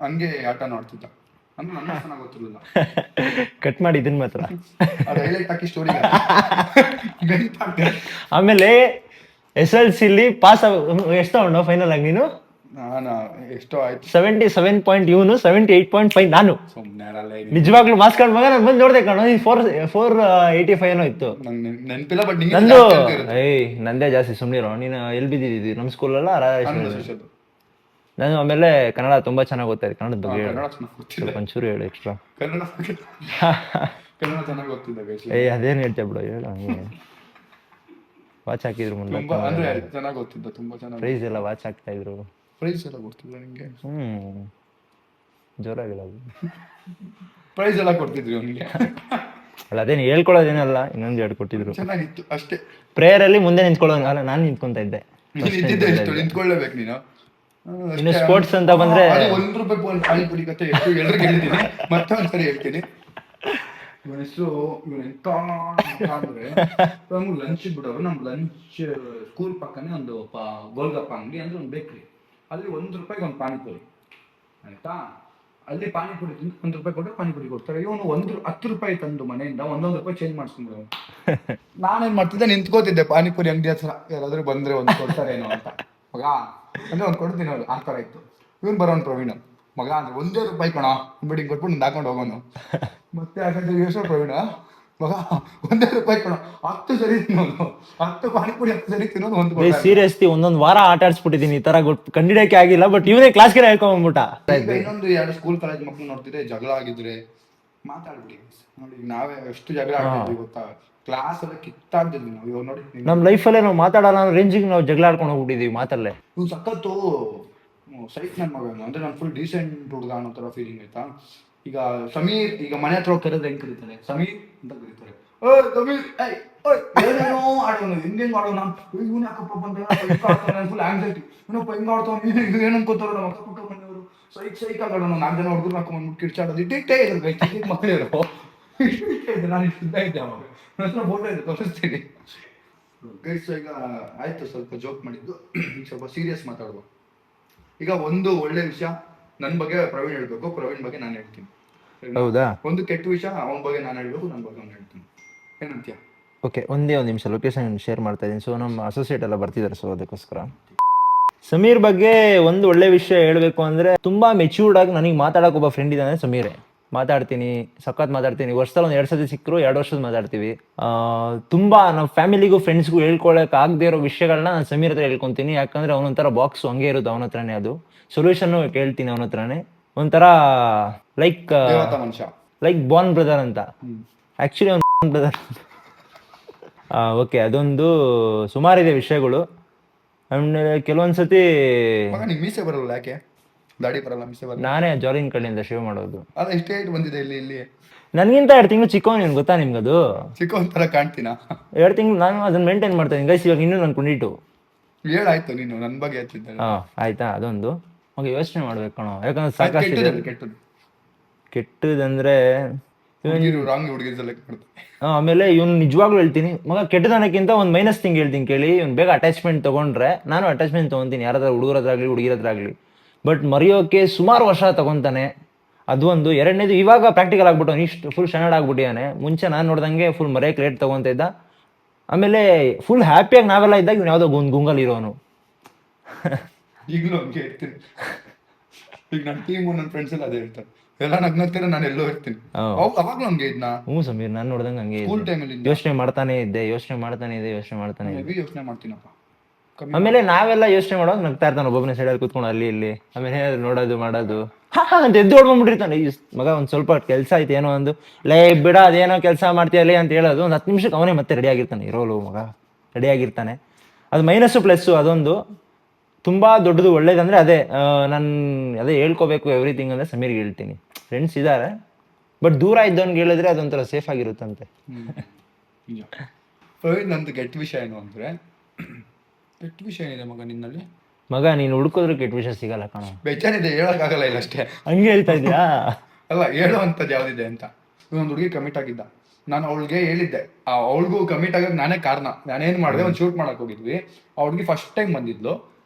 [SPEAKER 2] ಹಂಗೆ ಆಟ ನೋಡ್ತಿದ್ದ. ಗೊತ್ತಿರಲಿಲ್ಲ.
[SPEAKER 1] ಕಟ್ ಮಾಡಿ ಇದನ್ ಮಾತ್ರ
[SPEAKER 2] ಸ್ಟೋರಿ.
[SPEAKER 1] ಆಮೇಲೆ SLC ಪಾಸ್ ಎಷ್ಟು ತಗೊಂಡು ಫೈನಲ್ ಆಗಿ ನೀನು?
[SPEAKER 2] ನಾನು ಎಷ್ಟೋ ಆಯ್ತು,
[SPEAKER 1] 77 ಪಾಯಿಂಟ್, ಇವನು 78.5. ನಾನು ನಿಜವಾಗ್ಲೂ ಮಾರ್ಕ್ಸ್ ಕಾರ್ಡ್ ಮಗ ನಾನು ಬಂದು ನೋಡ್ದೆ ಕಣೋ, 485 ಏನೋ ಇತ್ತು.
[SPEAKER 2] ನೆನಪಿಲ್ಲ, ಬಟ್
[SPEAKER 1] ನಂದು ನಂದೇ ಜಾಸ್ತಿ. ಸುಮ್ನಿರೋ ನೀನು. ಎಲ್ಲಿ ಬಿದ್ದಿದ್ದೀವಿ? ನಮ್ಮ ಸ್ಕೂಲಲ್ಲ ನಾನು. ಆಮೇಲೆ ಕನ್ನಡ ತುಂಬಾ ಚೆನ್ನಾಗಿ ಓದ್ತಾ ಇದ್ದೆ. ಕನ್ನಡದ ಬಗ್ಗೆ ಸ್ವಲ್ಪ ಒಂಚೂರು ಹೇಳು ಎಕ್ಸ್ಟ್ರಾ.
[SPEAKER 2] ಕನ್ನಡ ಚೆನ್ನಾಗಿ ಓದ್ತಿದ್ದೆ.
[SPEAKER 1] ಅದೇನು ಹೇಳ್ತೇವೆ ಬಿಡು, ಹೇಳು. ಹಂಗೆ ವಾಚ್ ಹಾಕಿದ್ರು ಮುಂದೆ,
[SPEAKER 2] ಚೆನ್ನಾಗಿ ಓದ್ತಿದ್ದ, ತುಂಬಾ ಚೆನ್ನಾಗಿ.
[SPEAKER 1] ಪ್ರೈಸ್ ಎಲ್ಲ ವಾಚ್ ಹಾಕ್ತಾ ಇದ್ರು.
[SPEAKER 2] ಪ್ರೈಸ್ ಎಲ್ಲ ಕೊಡ್ತಿದ್ರು ನಿಮಗೆ?
[SPEAKER 1] ಜೋರಾಗಿಲ್ಲ ಅದು.
[SPEAKER 2] ಪ್ರೈಸ್ ಎಲ್ಲ ಕೊಡ್ತಿದ್ವಿ ಅವನಿಗೆ.
[SPEAKER 1] ಅಲ್ಲ ಅದೇನು ಹೇಳ್ಕೊಳ್ಳೋದೇನಲ್ಲ, ಇನ್ನೊಂದು ಎರಡು ಕೊಟ್ಟಿದ್ರು.
[SPEAKER 2] ಚೆನ್ನಾಗಿತ್ತು ಅಷ್ಟೇ.
[SPEAKER 1] ಪ್ರೇಯರಲ್ಲಿ ಮುಂದೆ ನಿಂತ್ಕೊಳ್ಳೋನು, ಅಲ್ಲ ನಾನು ನಿಂತ್ಕೊಂತ ಇದ್ದೆ.
[SPEAKER 2] ನಿಂತಿದ್ದೆ ಎಷ್ಟು ನಿಂತ್ಕೊಳ್ಳೇಬೇಕು ನೀನು.
[SPEAKER 1] ಇನ್ನು ಸ್ಪೋರ್ಟ್ಸ್ ಅಂತ ಬಂದ್ರೆ
[SPEAKER 2] ₹1 ಒಂದು ಪಾನಿಪುರಿ ಕತೆ ಎಷ್ಟು ಎಲ್ರಿಗೂ ಹೇಳಿದ್ದೀನಿ, ಮತ್ತೆ ಒಂದ್ಸರಿ ಹೇಳ್ತೀನಿ. ಇವನ ಹೆಸರು ಎಂತ ಅಂದ್ರೆ ನಮ್ಗೆ ಲಂಚ್ ಬಿಡೋರು. ನಮ್ ಲಂಚ್ ಸ್ಕೂಲ್ ಪಕ್ಕನೇ ಒಂದು ಗೋಲ್ಗಪ್ಪ ಅಂಗಡಿ ಅಂದ್ರೆ ಒಂದು ಬೇಕ್ರಿ. ಅಲ್ಲಿ ₹1 ಒಂದು ಪಾನಿಪುರಿ ಆಯ್ತಾ. ಅಲ್ಲಿ ಪಾನಿಪುರಿ ತಿಂದು ₹1 ಕೊಟ್ಟರೆ ಪಾನಿಪುರಿ ಕೊಡ್ತಾರೆ. ಇವನು ₹10 ತಂದು ಮನೆಯಿಂದ ₹1 ಚೇಂಜ್ ಮಾಡಿಸ್ಕೊಂಡ್ಬಿಡೋನು. ನಾನೇನ್ ಮಾಡ್ತಿದ್ದೆ, ನಿಂತ್ಕೋತಿದ್ದೆ ಪಾನಿಪುರಿ ಅಂಗಡಿ ಹತ್ರ, ಯಾರಾದ್ರೂ ಬಂದ್ರೆ ಒಂದು ಕೊಡ್ತಾರೇನೋ ಅಂತ. ಮಗ ಅಂದ್ರೆ ಒಂದು ಕೊಡ್ತೀನಿ ಅವ್ರು, ಆ ಥರ ಇತ್ತು. ಇವನು ಬರೋನು ಪ್ರವೀಣ, ಮಗ ಅಂದ್ರೆ ₹1 ಕಣ ಬಿಡಿ ಕೊಟ್ಬಿಟ್ಟು ನಿಂದು ಹಾಕೊಂಡು ಹೋಗೋನು. ಮತ್ತೆ ಯಾಕಂದ್ರೆ ಯೋಚನೆ ಪ್ರವೀಣ, ಮಗ ₹1 ಕಣ 10 ಸರಿ ತಿನ್ನೋನು, 10 ಪಾನಿಪುರಿ 10 ಸರಿ ತಿನ್ನೋದು. ಒಂದು
[SPEAKER 1] ಸೀರಿಯಸ್ಲಿ ಒಂದೊಂದು ವಾರ ಆಟ ಆಡ್ಸ್ಬಿಟ್ಟಿದ್ದೀನಿ, ಈ ತರ ಕಂಡಿಡಕ್ಕೆ ಆಗಿಲ್ಲ. ಬಟ್ ಇವನೇ ಕ್ಲಾಸ್ಗೆ ಹೇಳ್ಕೊಂಡ್ಬಿಟ್ಟ.
[SPEAKER 2] ಇನ್ನೊಂದು 2 ಸ್ಕೂಲ್ ಕಾಲೇಜ್ ಮಕ್ಕಳು ನೋಡ್ತಿದ್ರೆ ಜಗಳ ಆಗಿದ್ರೆ ಮಾತಾಡ್ಬಿಡಿ ನೋಡಿ. ನಾವೇ ಎಷ್ಟು ಜಗಳ ಆಡ್ತಿದ್ವಿ ಗೊತ್ತಾ, ಕ್ಲಾಸ್ ಎಲ್ಲ ಕಿತ್ತಾಡ್ತಿದ್ವಿ ನಾವು. ಇವಾಗ ನೋಡಿ
[SPEAKER 1] ನಮ್ ಲೈಫಲ್ಲೇ ನಾವು ಮಾತಾಡಲ್ಲ ಅನ್ನೋ ರೇಂಜಿಗೆ ನಾವು ಜಗಳ ಆಡ್ಕೊಂಡು ಹೋಗ್ಬಿಟ್ಟಿದೀವಿ ಮಾತಲ್ಲೇ.
[SPEAKER 2] ಇವ್ನು ಸಖತ್ತು ಸೈಟ್ ನನ್ನ ಮಗನು, ಅಂದ್ರೆ ನಾನು ಫುಲ್ ಡೀಸೆಂಟ್ ಹುಡುಗ ಅನ್ನೋ ತರ ಫೀಲಿಂಗ್ ಆಯ್ತಾ. ಈಗ ಸಮೀರ್, ಈಗ ಮನೆ ಹತ್ರ ಕರೆದ್ರೆ ಹೆಂಗ್ ಕರೀತಾರೆ, ಸಮೀರ್ ಅಂತ ಕರೀತಾರೆ. ಸಮೀರ್ ಏನೇನೋ ಆಡೋನು, ಹೆಂಗ್ ಆಡೋನು. ಇವ್ನು ಯಾಕಪ್ಪ ಬಂದ ಫುಲ್ ಆಂಗ್ಸೈಟಿ, ಇವನಪ್ಪ ಹೆಂಗ್ ಆಡ್ತಾವ, ಇದು ಏನು ಅನ್ಕೋತಾರ ನಮ್ಮ ಅಕ್ಕ ಪಕ್ಕ ಮನೆಯವರು. ಸೈಕ್ ಆಡೋನು. 4 ಜನ ಹುಡುಗರು ಹಾಕೊಂಡ್ಬಂದ್ಬಿಟ್ಟು ಕಿರ್ಚಾಡೋದು ಇಟ್ಟಿಟ್ಟೇ ಇದ್ರು. ಚಿಕ್ಕ ಮಕ್ಕಳಿರೋ ಇಟ್ಟಿಟ್ಟೇ ನಾನು ಇಷ್ಟ ಇದ್ದೆ. ಅವಾಗ ನನ್ನ ಹತ್ರ ಫೋಟೋ ಇದೆ, ತೋರಿಸ್ತೀನಿ ಗೈಸ್. ಈಗ ಆಯ್ತು, ಸ್ವಲ್ಪ ಜೋಕ್ ಮಾಡಿದ್ದು, ಈಗ ಸ್ವಲ್ಪ ಸೀರಿಯಸ್ ಮಾತಾಡುವ. ಈಗ ಒಂದು ಒಳ್ಳೆ ವಿಷಯ ನನ್ನ ಬಗ್ಗೆ ಪ್ರವೀಣ್ ಹೇಳ್ಬೇಕು, ಪ್ರವೀಣ್ ಬಗ್ಗೆ ನಾನು ಹೇಳ್ತೀನಿ.
[SPEAKER 1] ಹೌದಾ?
[SPEAKER 2] ಒಂದು ಕೆಟ್ಟ ವಿಷಯ ಅವನ ಬಗ್ಗೆ ನಾನು ಹೇಳ್ಬೇಕು, ನನ್ನ ಬಗ್ಗೆ ಅವ್ನು ಹೇಳ್ತೀನಿ. ಏನಂತೀಯ?
[SPEAKER 1] ಓಕೆ, ಒಂದೇ ಒಂದು ನಿಮಿಷ ಲೊಕೇಶನ್ ಶೇರ್ ಮಾಡ್ತಾ ಇದ್ದೀನಿ. ಸೊ ನಮ್ಮ ಅಸೋಸಿಯೇಟ್ ಎಲ್ಲ ಬರ್ತಿದ್ದಾರೆ, ಸೊ ಅದಕ್ಕೋಸ್ಕರ. ಸಮೀರ್ ಬಗ್ಗೆ ಒಂದು ಒಳ್ಳೆ ವಿಷಯ ಹೇಳಬೇಕು ಅಂದರೆ, ತುಂಬ ಮೆಚ್ಯೂರ್ಡ್ ಆಗಿ ನನಗೆ ಮಾತಾಡೋಕೆ ಒಬ್ಬ ಫ್ರೆಂಡ್ ಇದ್ದಾನೆ ಸಮೀರೇ. ಮಾತಾಡ್ತೀನಿ, ಸಖತ್ ಮಾತಾಡ್ತೀನಿ. ವರ್ಷದಲ್ಲಿ 1-2 ಸತಿ ಸಿಕ್ಕರು 2 ವರ್ಷದ ಮಾತಾಡ್ತೀವಿ. ತುಂಬ ನಮ್ಮ ಫ್ಯಾಮಿಲಿಗೂ ಫ್ರೆಂಡ್ಸ್ಗೂ ಹೇಳ್ಕೊಳಕ್ಕೆ ಆಗದೆ ಇರೋ ವಿಷಯಗಳನ್ನ ನಾನು ಸಮೀರ್ ಹತ್ರ ಹೇಳ್ಕೊತೀನಿ. ಯಾಕಂದರೆ ಅವನೊಂಥರ ಬಾಕ್ಸು ಹಂಗೆ ಇರೋದು ಅವನ ಹತ್ರನೇ, ಅದು ಸೊಲ್ಯೂಷನ್ನು ಕೇಳ್ತೀನಿ ಅವನ ಹತ್ರನೇ. ಒಂಥರ ಲೈಕ್
[SPEAKER 2] ಮನುಷ್ಯ,
[SPEAKER 1] ಲೈಕ್ ಬಾರ್ನ್ ಬ್ರದರ್ ಅಂತ. ಆ್ಯಕ್ಚುಲಿ ಅವ್ನು ಬ್ರದರ್. ಓಕೆ, ಅದೊಂದು ಸುಮಾರಿದೆ ವಿಷಯಗಳು. ಆಮೇಲೆ ಕೆಲವೊಂದ್ಸತಿ
[SPEAKER 2] ಮೀಸೆ ಬರಲ್ಲ, ಯಾಕೆ ದಾಡಿ ಬರಲ್ಲ, ಮೀಸೆ ಬರಲ್ಲ?
[SPEAKER 1] ನಾನೇ ಜಾಲಿನ್ ಕಡೆಯಿಂದ ಶೇವ್ ಮಾಡೋದು.
[SPEAKER 2] ಅಲ್ಲ, ಇಷ್ಟೇ ಬಂದಿದೆ ಇಲ್ಲಿ
[SPEAKER 1] ನನಗಿಂತ 2 ತಿಂಗಳು ಚಿಕ್ಕವನು. ಏನು ಗೊತ್ತಾ ನಿಮ್ಗದು?
[SPEAKER 2] ಚಿಕ್ಕವನ್ ತರ ಕಾಣ್ತೀನ?
[SPEAKER 1] 2 ತಿಂಗಳು ನಾನು ಅದನ್ನ ಮೇಂಟೈನ್ ಮಾಡ್ತಾ ಇದ್ದೀನಿ ಗೈಸ್. ಇವಾಗ ಇನ್ನೂ ನಾನು ಕೊಂಡಿಟ್ಟು
[SPEAKER 2] ಹೇಳಾಯ್ತು, ನೀನು ನನ್ನ ಬಗ್ಗೆ ಹೇಳ್ತಿದ್ದೆ.
[SPEAKER 1] ಆಯ್ತಾ, ಅದೊಂದು ಓಕೆ, ಯೋಚನೆ ಮಾಡ್ಬೇಕು ಕಣೋ. ಯಾಕಂದ್ರೆ ಸಾಕಷ್ಟು ಕೆಟ್ಟದಂದ್ರೆ
[SPEAKER 2] ಹುಡುಗಿರ್ ಸೆಲೆಕ್ಟ್ ಮಾಡ್ತಾರೆ.
[SPEAKER 1] ಆಮೇಲೆ ಇವ್ನು ನಿಜವಾಗ್ಲೂ ಹೇಳ್ತೀನಿ ಮಗ, ಕೆಟ್ಟದನಕ್ಕಿಂತ ಒಂದು ಮೈನಸ್ ಥಿಂಗ್ ಹೇಳ್ತೀನಿ ಕೇಳಿ. ಇವ್ನು ಬೇಗ ಅಟ್ಯಾಚ್ಮೆಂಟ್ ತೊಗೊಂಡ್ರೆ ನಾನು ಅಟ್ಯಾಚ್ಮೆಂಟ್ ತೊಗೊತೀನಿ, ಯಾರಾದ್ರೂ ಹುಡುಗರ ಹತ್ರ ಆಗಲಿ ಹುಡುಗಿರ ಹತ್ರ ಆಗಲಿ. ಬಟ್ ಮರೆಯೋಕೆ ಸುಮಾರು ವರ್ಷ ತಗೊತಾನೆ, ಅದು ಒಂದು. ಎರಡನೇದು, ಇವಾಗ ಪ್ರಾಕ್ಟಿಕಲ್ ಆಗ್ಬಿಟ್ಟು ಇಷ್ಟು ಫುಲ್ ಸ್ಟ್ಯಾಂಡರ್ಡ್ ಆಗ್ಬಿಟ್ಟಿದ್ದಾನೆ. ಮುಂಚೆ ನಾನು ನೋಡ್ದಂಗೆ ಫುಲ್ ಮರೆಯೋಕೆ ಲೇಟ್ ತೊಗೊತ ಇದ್ದ. ಆಮೇಲೆ ಫುಲ್ ಹ್ಯಾಪಿಯಾಗಿ ನಾವೆಲ್ಲ ಇದ್ದಾಗ ಇವ್ನು ಯಾವುದೋ ಗುಂಗಲ್ ಇರೋನು.
[SPEAKER 2] ಈಗಲೂ ಹಂಗೆ ಇರ್ತೀನಿ. ಈಗ ನನ್ನ ಟೀಮು ನನ್ನ ಫ್ರೆಂಡ್ಸ್ ಎಲ್ಲ ಅದೇ ಹೇಳ್ತಾರೆ, ಎಲ್ಲ ನಗ್ನಗ್ತಾರೆ, ನಾನು ಎಲ್ಲೋ ಇರ್ತೀನಿ. ಅವಾಗ್ಲೂ ಹಂಗೆ ಇದ್ನ?
[SPEAKER 1] ಹ್ಞೂ ಸಮೀರ್, ನಾನು ನೋಡ್ದಂಗೆ ಹಂಗೆ
[SPEAKER 2] ಸ್ಕೂಲ್ ಟೈಮಲ್ಲಿ
[SPEAKER 1] ಯೋಚನೆ ಮಾಡ್ತಾನೆ ಇದ್ದೆ, ಯೋಚನೆ ಮಾಡ್ತಾನೆ
[SPEAKER 2] ಯೋಚನೆ ಮಾಡ್ತೀನಪ್ಪ.
[SPEAKER 1] ಆಮೇಲೆ ನಾವೆಲ್ಲ ಯೋಚನೆ ಮಾಡೋದು ನಗ್ತಾ ಇರ್ತಾನೆ ಒಬ್ಬೊಬ್ಬನೇ ಸೈಡಲ್ಲಿ ಕೂತ್ಕೊಂಡು ಅಲ್ಲಿ ಇಲ್ಲಿ. ಆಮೇಲೆ ನೋಡೋದು ಮಾಡೋದು ಅಂತ ಎದ್ದು ಹೊಡ್ಕೊಂಡ್ಬಿಟ್ಟಿರ್ತಾನೆ. ಮಗ ಒಂದು ಸ್ವಲ್ಪ ಕೆಲಸ ಆಯ್ತು ಏನೋ ಒಂದು, ಲೇ ಬಿಡ ಅದೇನೋ ಕೆಲಸ ಮಾಡ್ತೀಯಲ್ಲ ಅಂತ ಹೇಳೋದು. ಒಂದು 10 ನಿಮಿಷಕ್ಕೆ ಅವನೇ ಮತ್ತೆ ರೆಡಿ ಆಗಿರ್ತಾನೆ. ಇರೋಲು ಮಗ ರೆಡಿ ಆಗಿರ್ತಾನೆ. ಅದು ಮೈನಸ್ಸು ಪ್ಲಸ್ಸು. ಅದೊಂದು ತುಂಬ ದೊಡ್ಡದು. ಒಳ್ಳೇದಂದರೆ ಅದೇ ನಾನು ಅದೇ ಹೇಳ್ಕೋಬೇಕು ಎವ್ರಿಥಿಂಗ್ ಅಂದರೆ ಸಮೀರ್ಗೆ ಹೇಳ್ತೀನಿ. ಫ್ರೆಂಡ್ಸ್ ಇದ್ದಾರೆ, ಬಟ್ ದೂರ ಇದ್ದವನ್ಗೆ ಹೇಳಿದ್ರೆ ಅದೊಂಥರ ಸೇಫ್ ಆಗಿರುತ್ತಂತೆ.
[SPEAKER 2] ನಂದು ಕೆಟ್ಟ ವಿಷಯ ಏನು ಅಂದರೆ, ಕೆಟ್ಟ ವಿಷಯ ಏನಿದೆ ಮಗ ನಿನ್ನಲ್ಲಿ?
[SPEAKER 1] ಮಗ ನೀನು ಹುಡುಕಿದ್ರು ಕೆಟ್ಟ ವಿಷಯ ಸಿಗಲ್ಲ ಕಣ.
[SPEAKER 2] ಬೇಜಾನಿದೆ, ಹೇಳೋಕ್ಕಾಗಲ್ಲ ಇಲ್ಲ ಅಷ್ಟೇ.
[SPEAKER 1] ಹಂಗೆ ಹೇಳ್ತಾ ಇದೆಯಾ?
[SPEAKER 2] ಅಲ್ಲ, ಹೇಳುವಂಥದ್ದು ಯಾವುದಿದೆ ಅಂತ. ಇನ್ನೊಂದು ಹುಡುಗಿ ಕಮಿಟ್ ಆಗಿದ್ದ, ನಾನು ಅವಳಿಗೆ ಹೇಳಿದ್ದೆ. ಅವಳಿಗೂ ಕಮಿಟ್ ಆಗೋದು ನಾನೇ ಕಾರಣ. ನಾನೇನು ಮಾಡಿದೆ, ಒಂದು ಶೂಟ್ ಮಾಡಕ್ಕೆ ಹೋಗಿದ್ವಿ. ಆ ಹುಡುಗಿ ಫಸ್ಟ್ ಟೈಮ್ ಬಂದಿದ್ಲು.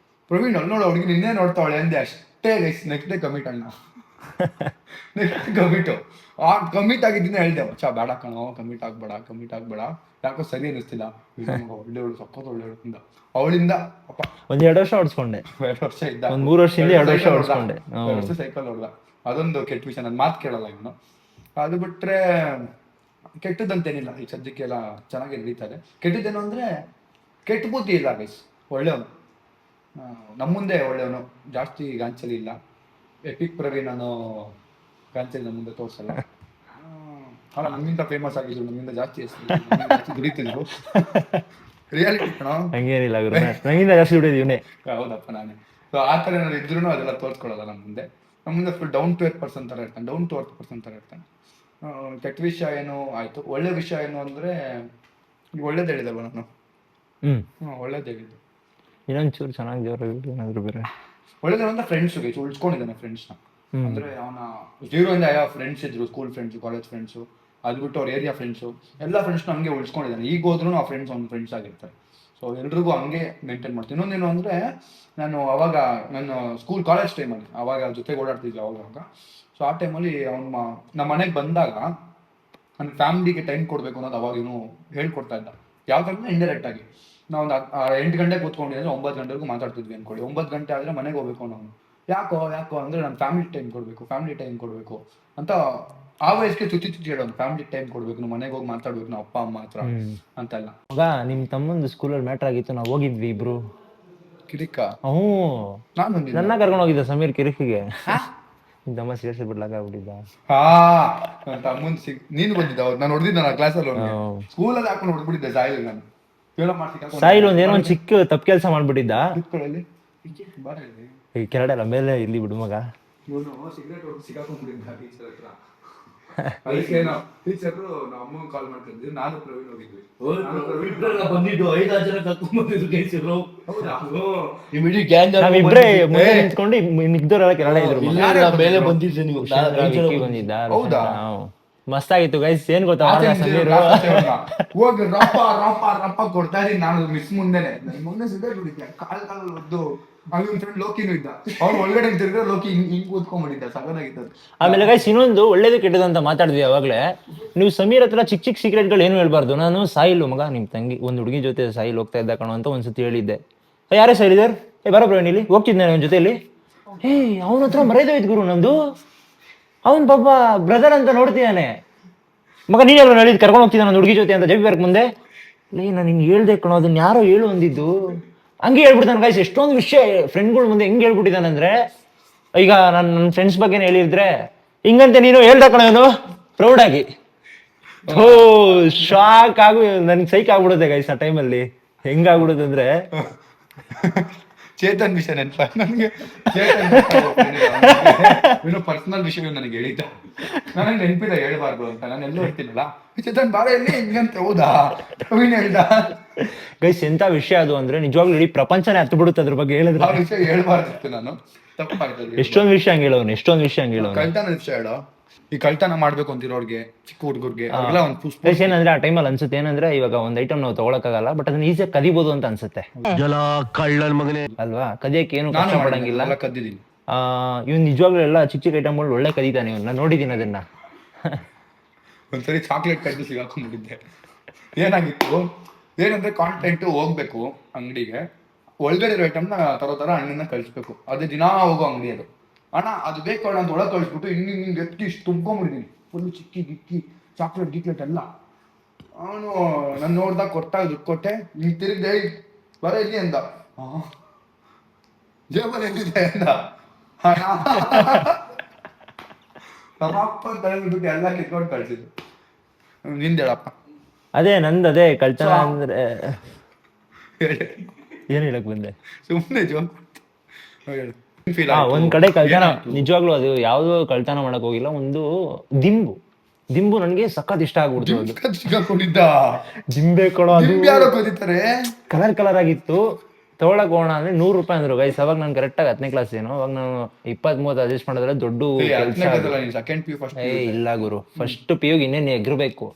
[SPEAKER 2] ಪ್ರವೀಣ್ ಅಲ್ಲಿ ನೋಡು ಹುಡುಗಿ ನಿನ್ನೆ ನೋಡ್ತಾವಳೆ ಅಂದೆ ಅಷ್ಟೇ. ನೆಕ್ಸ್ಟ್ ಡೇ ಕಮಿಟ್ ಅಣ್ಣ, ನೆಕ್ಸ್ಟ್ ಕಮಿಟು. ಕಮಿಟ್ ಆಗಿದ್ದೀನಿ ಹೇಳ್ದೆ, ಬೇಡ ಕಣೋ, ಕಮಿಟ್ ಆಗ್ಬೇಡ, ಯಾಕೋ ಸರಿ ಅನ್ನಿಸ್ತಿಲ್ಲ. ಒಳ್ಳೆಯವಳು, ಸಕ್ಕತ್ ಒಳ್ಳೆಯವಳು ಅಂದ. ಅವಳಿಂದ
[SPEAKER 1] ಒಂದು 2 ವರ್ಷ ಹೊಡ್ಸ್ಕೊಂಡೆ.
[SPEAKER 2] 2 ವರ್ಷ ಇದ್ದ,
[SPEAKER 1] 3 ವರ್ಷದಿಂದ 2 ವರ್ಷ ಹೊಡ್ಸ್ಕೊಂಡೆ.
[SPEAKER 2] 2 ವರ್ಷ ಸೈಕಲ್ ಹೊಡ್ದ. ಅದೊಂದು ಕೆಟ್ಟ ವಿಷಯ, ನನ್ನ ಮಾತು ಕೇಳಲ್ಲ ಇವನು. ಅದು ಬಿಟ್ರೆ ಕೆಟ್ಟದಂತೇನಿಲ್ಲ. ಈ ಸದ್ಯಕ್ಕೆಲ್ಲ ಚೆನ್ನಾಗಿ ನಡೀತಾರೆ. ಕೆಟ್ಟದೇನು ಅಂದರೆ, ಕೆಟ್ಟ ಬುದ್ಧಿ ಇಲ್ಲ ಗೈಸ್, ಒಳ್ಳೆಯವನು. ನಮ್ಮ ಮುಂದೆ ಒಳ್ಳೆಯವನು, ಜಾಸ್ತಿ ಗಾಂಚಲಿ ಇಲ್ಲ. ಎಪಿಕ್ ಪ್ರವೀಣ್ ಅನ್ನೋ ಗಾಂಚಲಿ ನಮ್ಮ ಮುಂದೆ ತೋರಿಸಲ್ಲ. ಅಲ್ಲ, ನಮ್ಗಿಂತ ಫೇಮಸ್ ಆಗಿದ್ರು, ನಮ್ಗಿಂತ ಜಾಸ್ತಿ ದುಡಿತಿದ್ರು. ರಿಯಾಲಿಟಿ ಕಣೋ,
[SPEAKER 1] ಹಂಗೇನಿಲ್ಲ, ನಂಗಿಂತ ಜಾಸ್ತಿ ದುಡಿಯೋದು ಇವನೇ.
[SPEAKER 2] ಹೌದಪ್ಪ, ನಾನೇ ಸೊ ಆ ಥರ ಏನಾದ್ರು ಇದ್ರೂ ಅದೆಲ್ಲ ತೋರಿಸ್ಕೊಳ್ಳೋಲ್ಲ ನಮ್ಮ ಮುಂದೆ full down to earth person ಥರ ಇರ್ತಾನೆ, ಡೌನ್ ಟು ಅರ್ತ್ ಪರ್ಸನ್ ಥರ ಇರ್ತಾನೆ. ಕೆಟ್ಟ ವಿಷಯ ಏನು ಆಯಿತು, ಒಳ್ಳೆ ವಿಷಯ ಏನು ಅಂದರೆ ಈಗ ಒಳ್ಳೇದು ಹೇಳಿದಲ್ವ ನಾನು. ಒಳ್ಳೇದು ಹೇಳಿದ್ದು.
[SPEAKER 1] ಇನ್ನೊಂದು ಚೂರು ಚೆನ್ನಾಗಿ ಜೋರು ಏನಾದ್ರು ಬೇರೆ
[SPEAKER 2] ಒಳ್ಳೇದು ಅಂತ ಫ್ರೆಂಡ್ಸ್ಗೆ ಉಳ್ಸ್ಕೊಂಡಿದ್ದಾನೆ ಫ್ರೆಂಡ್ಸ್ನ. ಅಂದರೆ ಅವನ 0 ಇಂದ ಯಾವ ಫ್ರೆಂಡ್ಸ್ ಇದ್ರು, ಸ್ಕೂಲ್ ಫ್ರೆಂಡ್ಸು, ಕಾಲೇಜ್ ಫ್ರೆಂಡ್ಸು, ಅದು ಬಿಟ್ಟು ಅವ್ರ ಏರಿಯಾ ಫ್ರೆಂಡ್ಸು, ಎಲ್ಲ ಫ್ರೆಂಡ್ಸ್ನ ಹಂಗೆ ಉಳ್ಸ್ಕೊಂಡಿದ್ದಾನೆ. ಈಗ ಹೋದ್ರೂ ಆ ಫ್ರೆಂಡ್ಸ್ ಅವ್ನ ಫ್ರೆಂಡ್ಸ್ ಆಗಿರ್ತಾರೆ. ಸೊ ಎಲ್ರಿಗೂ ಹಂಗೆ ಮೇಂಟೈನ್ ಮಾಡ್ತೀನಿ. ಇನ್ನೊಂದೇನು ಅಂದರೆ ನಾನು ಅವಾಗ ನನ್ನ ಸ್ಕೂಲ್ ಕಾಲೇಜ್ ಟೈಮಲ್ಲಿ ಅವಾಗ ಜೊತೆಗೆ ಓಡಾಡ್ತಿದ್ವಿ ಅವಾಗ. ಸೊ ಆ ಟೈಮಲ್ಲಿ ನಮ್ಮ ಮನೆಗೆ ಬಂದಾಗ ನನ್ನ ಫ್ಯಾಮಿಲಿಗೆ ಟೈಮ್ ಕೊಡಬೇಕು ಅನ್ನೋದು ಅವಾಗಿನೂ ಹೇಳ್ಕೊಡ್ತಾ ಇದ್ದ. ಯಾವ ಥರ ಇಂಡೈರೆಕ್ಟ್ ಆಗಿ ನಾವು 8 ಗಂಟೆಗೆ ಕೂತ್ಕೊಂಡಿದ್ರೆ 9 ಗಂಟೆವರೆಗೂ ಮಾತಾಡ್ತಿದ್ವಿ ಅನ್ಕೊಳ್ಳಿ. 9 ಗಂಟೆ ಆದರೆ ಮನೆಗೆ ಹೋಗ್ಬೇಕು ನಾವು. ಯಾಕೋ ಅಂದರೆ ನಾನು ಫ್ಯಾಮಿಲಿ ಟೈಮ್ ಕೊಡಬೇಕು ಅಂತ ಆ ವಯಸ್ಸಿಗೆ ಚುಚ್ಚಿ ಹೇಳೋದು. ಫ್ಯಾಮಿಲಿ ಟೈಮ್ ಕೊಡಬೇಕು, ನಾವು ಮನೆಗೆ ಹೋಗಿ ಮಾತಾಡ್ಬೇಕು, ನಾವು ಅಪ್ಪ ಅಮ್ಮ ಹತ್ರ ಅಂತೆಲ್ಲ.
[SPEAKER 1] ಮಗ ನಿಮ್ಮ ತಮ್ಮಂದು ಸ್ಕೂಲಲ್ಲಿ ಮ್ಯಾಟ್ರ್ ಆಗಿತ್ತು, ನಾವು ಹೋಗಿದ್ವಿ ಇಬ್ರು
[SPEAKER 2] ಕಿರಿಕ.
[SPEAKER 1] ನಾನು ನನ್ನ ಕರ್ಕೊಂಡು ಹೋಗಿದ್ದೆ ಸಮೀರ್ ಕಿರಿಕಿಗೆ. ನಿಮ್ಮ ತಮ್ಮ ಸೇರಿಸಿ ಬಿಡ್ಲಾಕ ಆಗ್ಬಿಟ್ಟಿದ್ದ.
[SPEAKER 2] ನನ್ನ ತಮ್ಮನ್ ನೀನು ಬಂದಿದ್ದ ಅವ್ರು, ನಾನು ಹೊಡೆದಿದ್ದ ನನ್ನ ಕ್ಲಾಸಲ್ಲಿ ಸ್ಕೂಲಲ್ಲಿ ಹಾಕೊಂಡು ಹೊಡೆದ್ಬಿಟ್ಟಿದ್ದೆ ಸಾಯಿಲ್. ನಾನು
[SPEAKER 1] ಸಾಯಿಲ್ ಏನೋ ಒಂದು ಚಿಕ್ಕ ತಪ್ಪು ಕೆಲಸ ಮಾಡ್ಬಿಟ್ಟಿದ್ದ. ಈ ಕೆರಡೆ ಅಲ್ಲ ಮೇಲೆ ಇಲ್ಲಿ ಬಿಡು ಮಗ.
[SPEAKER 2] ಸಿಗರೇಟ್ ಹೊಡೆದು ಸಿಕ್ಕಾಕೊಂಡ್ಬಿಟ್ಟಿದ್ದ ಟೀಚರ್ ಹತ್ರ. ಅದಕ್ಕೆ ಟೀಚರು ನಮ್ಮ ಅಮ್ಮಂಗೆ ಕಾಲ್ ಮಾಡ್ತಿದ್ವಿ, ನಾನು ಪ್ರವೀಣ್ ಹೋಗಿದ್ವಿ.
[SPEAKER 4] ಬಂದಿದ್ದು 5 ಜನ ಕರ್ಕೊಂಡ್ ಬಂದಿದ್ರು ಗೈಸಿರು.
[SPEAKER 1] ನಾವಿಬ್ರೇ ಮುಂದೆ ನಿಂತ್ಕೊಂಡು ಮಿಗ್ದವರೆಲ್ಲ ಕೆರಡೆ ಇದ್ರು.
[SPEAKER 4] ಮೇಲೆ ಬಂದಿದ್ದೆ ನೀವು
[SPEAKER 1] ಬಂದಿದ್ದ.
[SPEAKER 2] ಹೌದಾ?
[SPEAKER 1] ಮಸ್ತಾಗಿತ್ತು ಗೈಸ್. ಏನ್ ಗೊತ್ತಾ ಸಮೀರ್
[SPEAKER 2] ಹೋಗಿ ರಪ್ಪ ಕೊಡ್ತಾ ಇದೀನಿ ನಾನು ಮಿಸ್ ಮುಂದೆನೆ. ಮೊನ್ನೆ ಸಿಗರೇಟ್ ಹೊಡಿದ್ದೆ, ಕಾಲಲ್ಲಿ ಒದ್ದು. ಅಲ್ಲಿ ಫ್ರೆಂಡ್ ಲೋಕಿನೂ ಇದ್ದ, ಅವ್ನು ಒಳಗಡೆ ತಿರ್ಗ ಲೋಕಿ ಹಿಂಗ್ ಕೂತ್ಕೊಂಡ್ಬಿಟ್ಟಿದ್ದ. ಸಗದಾಗಿತ್ತು.
[SPEAKER 1] ಆಮೇಲೆ ಗೈಸ್ ಇನ್ನೊಂದು ಒಳ್ಳೇದು ಕೆಟ್ಟದು ಅಂತ ಮಾತಾಡಿದ್ವಿ ಅವಾಗ್ಲೇ. ನೀವು ಸಮೀರ್ ಹತ್ರ ಚಿಕ್ಕ ಸೀಕ್ರೆಟ್ಗಳು ಏನು ಹೇಳ್ಬಾರ್ದು. ನಾನು ಸಾಯಿಲ್ ಮಗ, ನಿಮ್ ತಂಗಿ ಒಂದು ಹುಡುಗಿ ಜೊತೆ ಸಾಯಿಲ್ ಹೋಗ್ತಾ ಇದ್ದ ಕಣೋ ಅಂತ ಒಂದ್ಸತಿ ಹೇಳಿದ್ದೆ. ಯಾರೇ ಸಾಯಿಲ್ ಇದಾರೆ, ಬರೋ ಪ್ರವೀಣ್ ಇಲ್ಲಿ ಹೋಗ್ತಿದ್ದೆ ಅವನ ಜೊತೆಲಿ. ಅವನ ಹತ್ರ ಮರೆಯೋಯ್ತು ಗುರು ನಮ್ದು. ಅವನ್ ಪಾಪ ಬ್ರದರ್ ಅಂತ ನೋಡ್ತಿದ್ದಾನೆ. ಮಗ ನೀನೆಲ್ಲ ಹೇಳಿದ್ ಕರ್ಕೊಂಡು ಹೋಗ್ತಿದ್ದ ನನ್ನ ಹುಡುಗಿ ಜೊತೆ ಅಂತ ಜಬಿ ಬರ್ಕ್ ಮುಂದೆ. ನಾನು ನಿನ್ಗೆ ಹೇಳ್ದೆ ಕಣೋ, ಅದನ್ನ ಯಾರೋ ಹೇಳು ಅಂದಿದ್ದು. ಹಂಗೆ ಹೇಳ್ಬಿಡ್ತಾನೆ ಗೈಸ್. ಎಷ್ಟೊಂದು ವಿಷಯ ಫ್ರೆಂಡ್ಗಳ ಮುಂದೆ ಹೆಂಗೆ ಹೇಳ್ಬಿಟ್ಟಿದ್ದಾನಂದ್ರೆ, ಈಗ ನನ್ನ ಫ್ರೆಂಡ್ಸ್ ಬಗ್ಗೆನೇ ಹೇಳಿದ್ರೆ ಹಿಂಗಂತೆ ನೀನು ಹೇಳ್ದ ಕಣೋ ಪ್ರೌಡ್ ಆಗಿ. ಶಾಕ್ ಆಗು, ನನ್ಗೆ ಸೈಕ್ ಆಗ್ಬಿಡುತ್ತೆ ಗೈಸ್ ಆ ಟೈಮಲ್ಲಿ. ಹೆಂಗಾಗ್ಬಿಡುತ್ತೆ ಅಂದ್ರೆ
[SPEAKER 2] ಚೇತನ್ ವಿಷಯ ನೆನಪ ನನಗೆ. ಏನೋ ಪರ್ಸನಲ್ ವಿಷಯ ನನಗೆ ಹೇಳಿದ್ದ, ನನಗೆ ನೆನಪಿಲ್ಲ ಹೇಳ್ಬಾರ್ದು ಅಂತ. ನಾನು ಎಲ್ಲೂ ಹೇಳ್ತೀನಲ್ಲ, ಚೇತನ್ ಬಾರ ಎಲ್ಲಿ ಹಿಂಗಂತ. ಹೌದಾ ಪ್ರವೀಣ್ ಹೇಳ್ದ
[SPEAKER 1] ಗೈಸ್. ಎಂತ ವಿಷಯ ಅದು ಅಂದ್ರೆ ನಿಜವಾಗ್ಲೂ ಇಡೀ ಪ್ರಪಂಚನೇ ಹತ್ತು ಬಿಡುತ್ತೆ ಅದ್ರ ಬಗ್ಗೆ ಹೇಳಿದ್ರೆ.
[SPEAKER 2] ಆ ವಿಷಯ ಹೇಳ್ಬಾರ್ದಿತ್ತು, ನಾನು ತಪ್ಪಾಗ್ತದೆ.
[SPEAKER 1] ಎಷ್ಟೊಂದು ವಿಷಯ ಹಂಗೆ ಹೇಳೋನು, ಎಷ್ಟೊಂದು ವಿಷಯ ಹಂಗೆ ಹೇಳೋನು.
[SPEAKER 2] ಕಳ್ತನ ವಿಷಯ ಹೇಳೋ. ಈ ಕಳ್ತನ ಮಾಡ್ಬೇಕು ಅಂತಿರೋರ್ಗೆ, ಚಿಕ್ಕ ಹುಡುಗರ್ಗೆ ಅವೆಲ್ಲ ಒಂದು
[SPEAKER 1] ಏನಂದ್ರೆ ಆ ಟೈಮಲ್ಲಿ ಅನ್ಸುತ್ತೆ ಏನಂದ್ರೆ, ಇವಾಗ ಒಂದ್ ಐಟಮ್ ನಾವು ತಗೊಳಕ್ಕಾಗಲ್ಲ, ಬಟ್ ಅದನ್ನ ಈಸಿಯಾಗಿ ಕದಿಬಹುದು ಅಂತ ಅನ್ಸುತ್ತೆ ಅಲ್ವಾ. ಕದಿಯಕ್ಕೆ ಏನು ಕಷ್ಟ ಪಡಂಗಿಲ್ಲ.
[SPEAKER 2] ಕದ್ದಿದ್ದೀನಿ.
[SPEAKER 1] ಇವ್ನು ನಿಜವಾಗ್ಲೂ ಎಲ್ಲ ಚಿಕ್ಕ ಚಿಕ್ಕ ಐಟಮ್ಗಳು ಒಳ್ಳೆ ಕದೀತಾನೆ. ಇವ್ನು ನಾನು ನೋಡಿದ್ದೀನಿ ಅದನ್ನ.
[SPEAKER 2] ಒಂದ್ಸರಿ ಚಾಕ್ಲೇಟ್ ಕದ್ದು ಸಿಗಾಕೊಂಡ್ಬಿಟ್ಟಿದ್ದೆ. ಏನಾಗಿತ್ತು ಏನಂದ್ರೆ, ಕಾಂಟೆಂಟ್ ಹೋಗ್ಬೇಕು ಅಂಗಡಿಗೆ, ಒಳಗಡೆ ಇರೋ ಐಟಮ್ನ ತರೋ ತರ ಹಣ್ಣನ್ನ ಕಳಿಸ್ಬೇಕು. ಅದು ದಿನಾ ಹೋಗೋ ಅಂಗಡಿ ಅದು. ಅಣ್ಣ ಅದು ಬೇಕು ಅಣ್ಣ ಅಂತ ಒಳಗೆ ಕಳಿಸ್ಬಿಟ್ಟು ಹಿಂಗೆ ಎತ್ತಿ ಇಷ್ಟು ತುಂಬ್ಕೊಂಡ್ಬಿಟ್ಟಿದ್ದೀನಿ ಫುಲ್ ಚಿಕ್ಕಿ ಗಿಕ್ಕಿ ಚಾಕ್ಲೇಟ್ ಎಲ್ಲ. ಅವನು ನಾನು ನೋಡ್ದಾಗ ಕೊಟ್ಟಾಗ ದುಡ್ಡು ಕೊಟ್ಟೆ, ಹಿಂಗೆ ತಿರುಗಿದೆ, ಬರ ಇಲ್ಲಿ ಅಂದ. ಜೇಬಲ್ಲಿ ಎಲ್ಲಿದೆ ಅಂದ. ನಮ್ಮಪ್ಪ ತಲೆಬಿಟ್ಟು ಎಲ್ಲ ಕಿತ್ಕೊಂಡು ಕಳ್ಸಿದ್ದು. ನಿಂದೇಳಪ್ಪ.
[SPEAKER 1] ಅದೇ ನಂದು ಅದೇ ಕಳ್ತನ ಅಂದ್ರೆ ಏನ್ ಹೇಳಕ್ ಬಂದೆ
[SPEAKER 2] ಸುಮ್ಮನೆ
[SPEAKER 1] ಒಂದ್ ಕಡೆ ಕಳ್ತನ ನಿಜವಾಗ್ಲೂ ಅದು ಯಾವ್ದು ಕಳ್ತನ ಮಾಡಕ್ ಹೋಗಿಲ್ಲ. ಒಂದು ದಿಂಬು ನನ್ಗೆ ಸಖತ್ ಇಷ್ಟ ಆಗ್ಬಿಡ್ತು. ದಿಂಬೆ ಕೊಡೋ ಕಲರ್ ಆಗಿತ್ತು. ತಗೊಳಕ್ ಹೋಗೋಣ ಅಂದ್ರೆ 100 ರೂಪಾಯಿ ಅಂದ್ರು ಗೈಸ್. ಅವಾಗ ನಾನು ಕರೆಕ್ಟ್ ಆಗಿ 10ನೇ ಕ್ಲಾಸ್ ಏನೋ. ಅವಾಗ ನಾನು 20-30 ಅಡ್ಜಸ್ಟ್ ಮಾಡಿದ್ರೆ ದೊಡ್ಡ ಕೆಲಸ. ಇಲ್ಲ ಗುರು, ಫಸ್ಟ್ PU ಇನ್ನೇನು ಎಗ್ರಬೇಕು.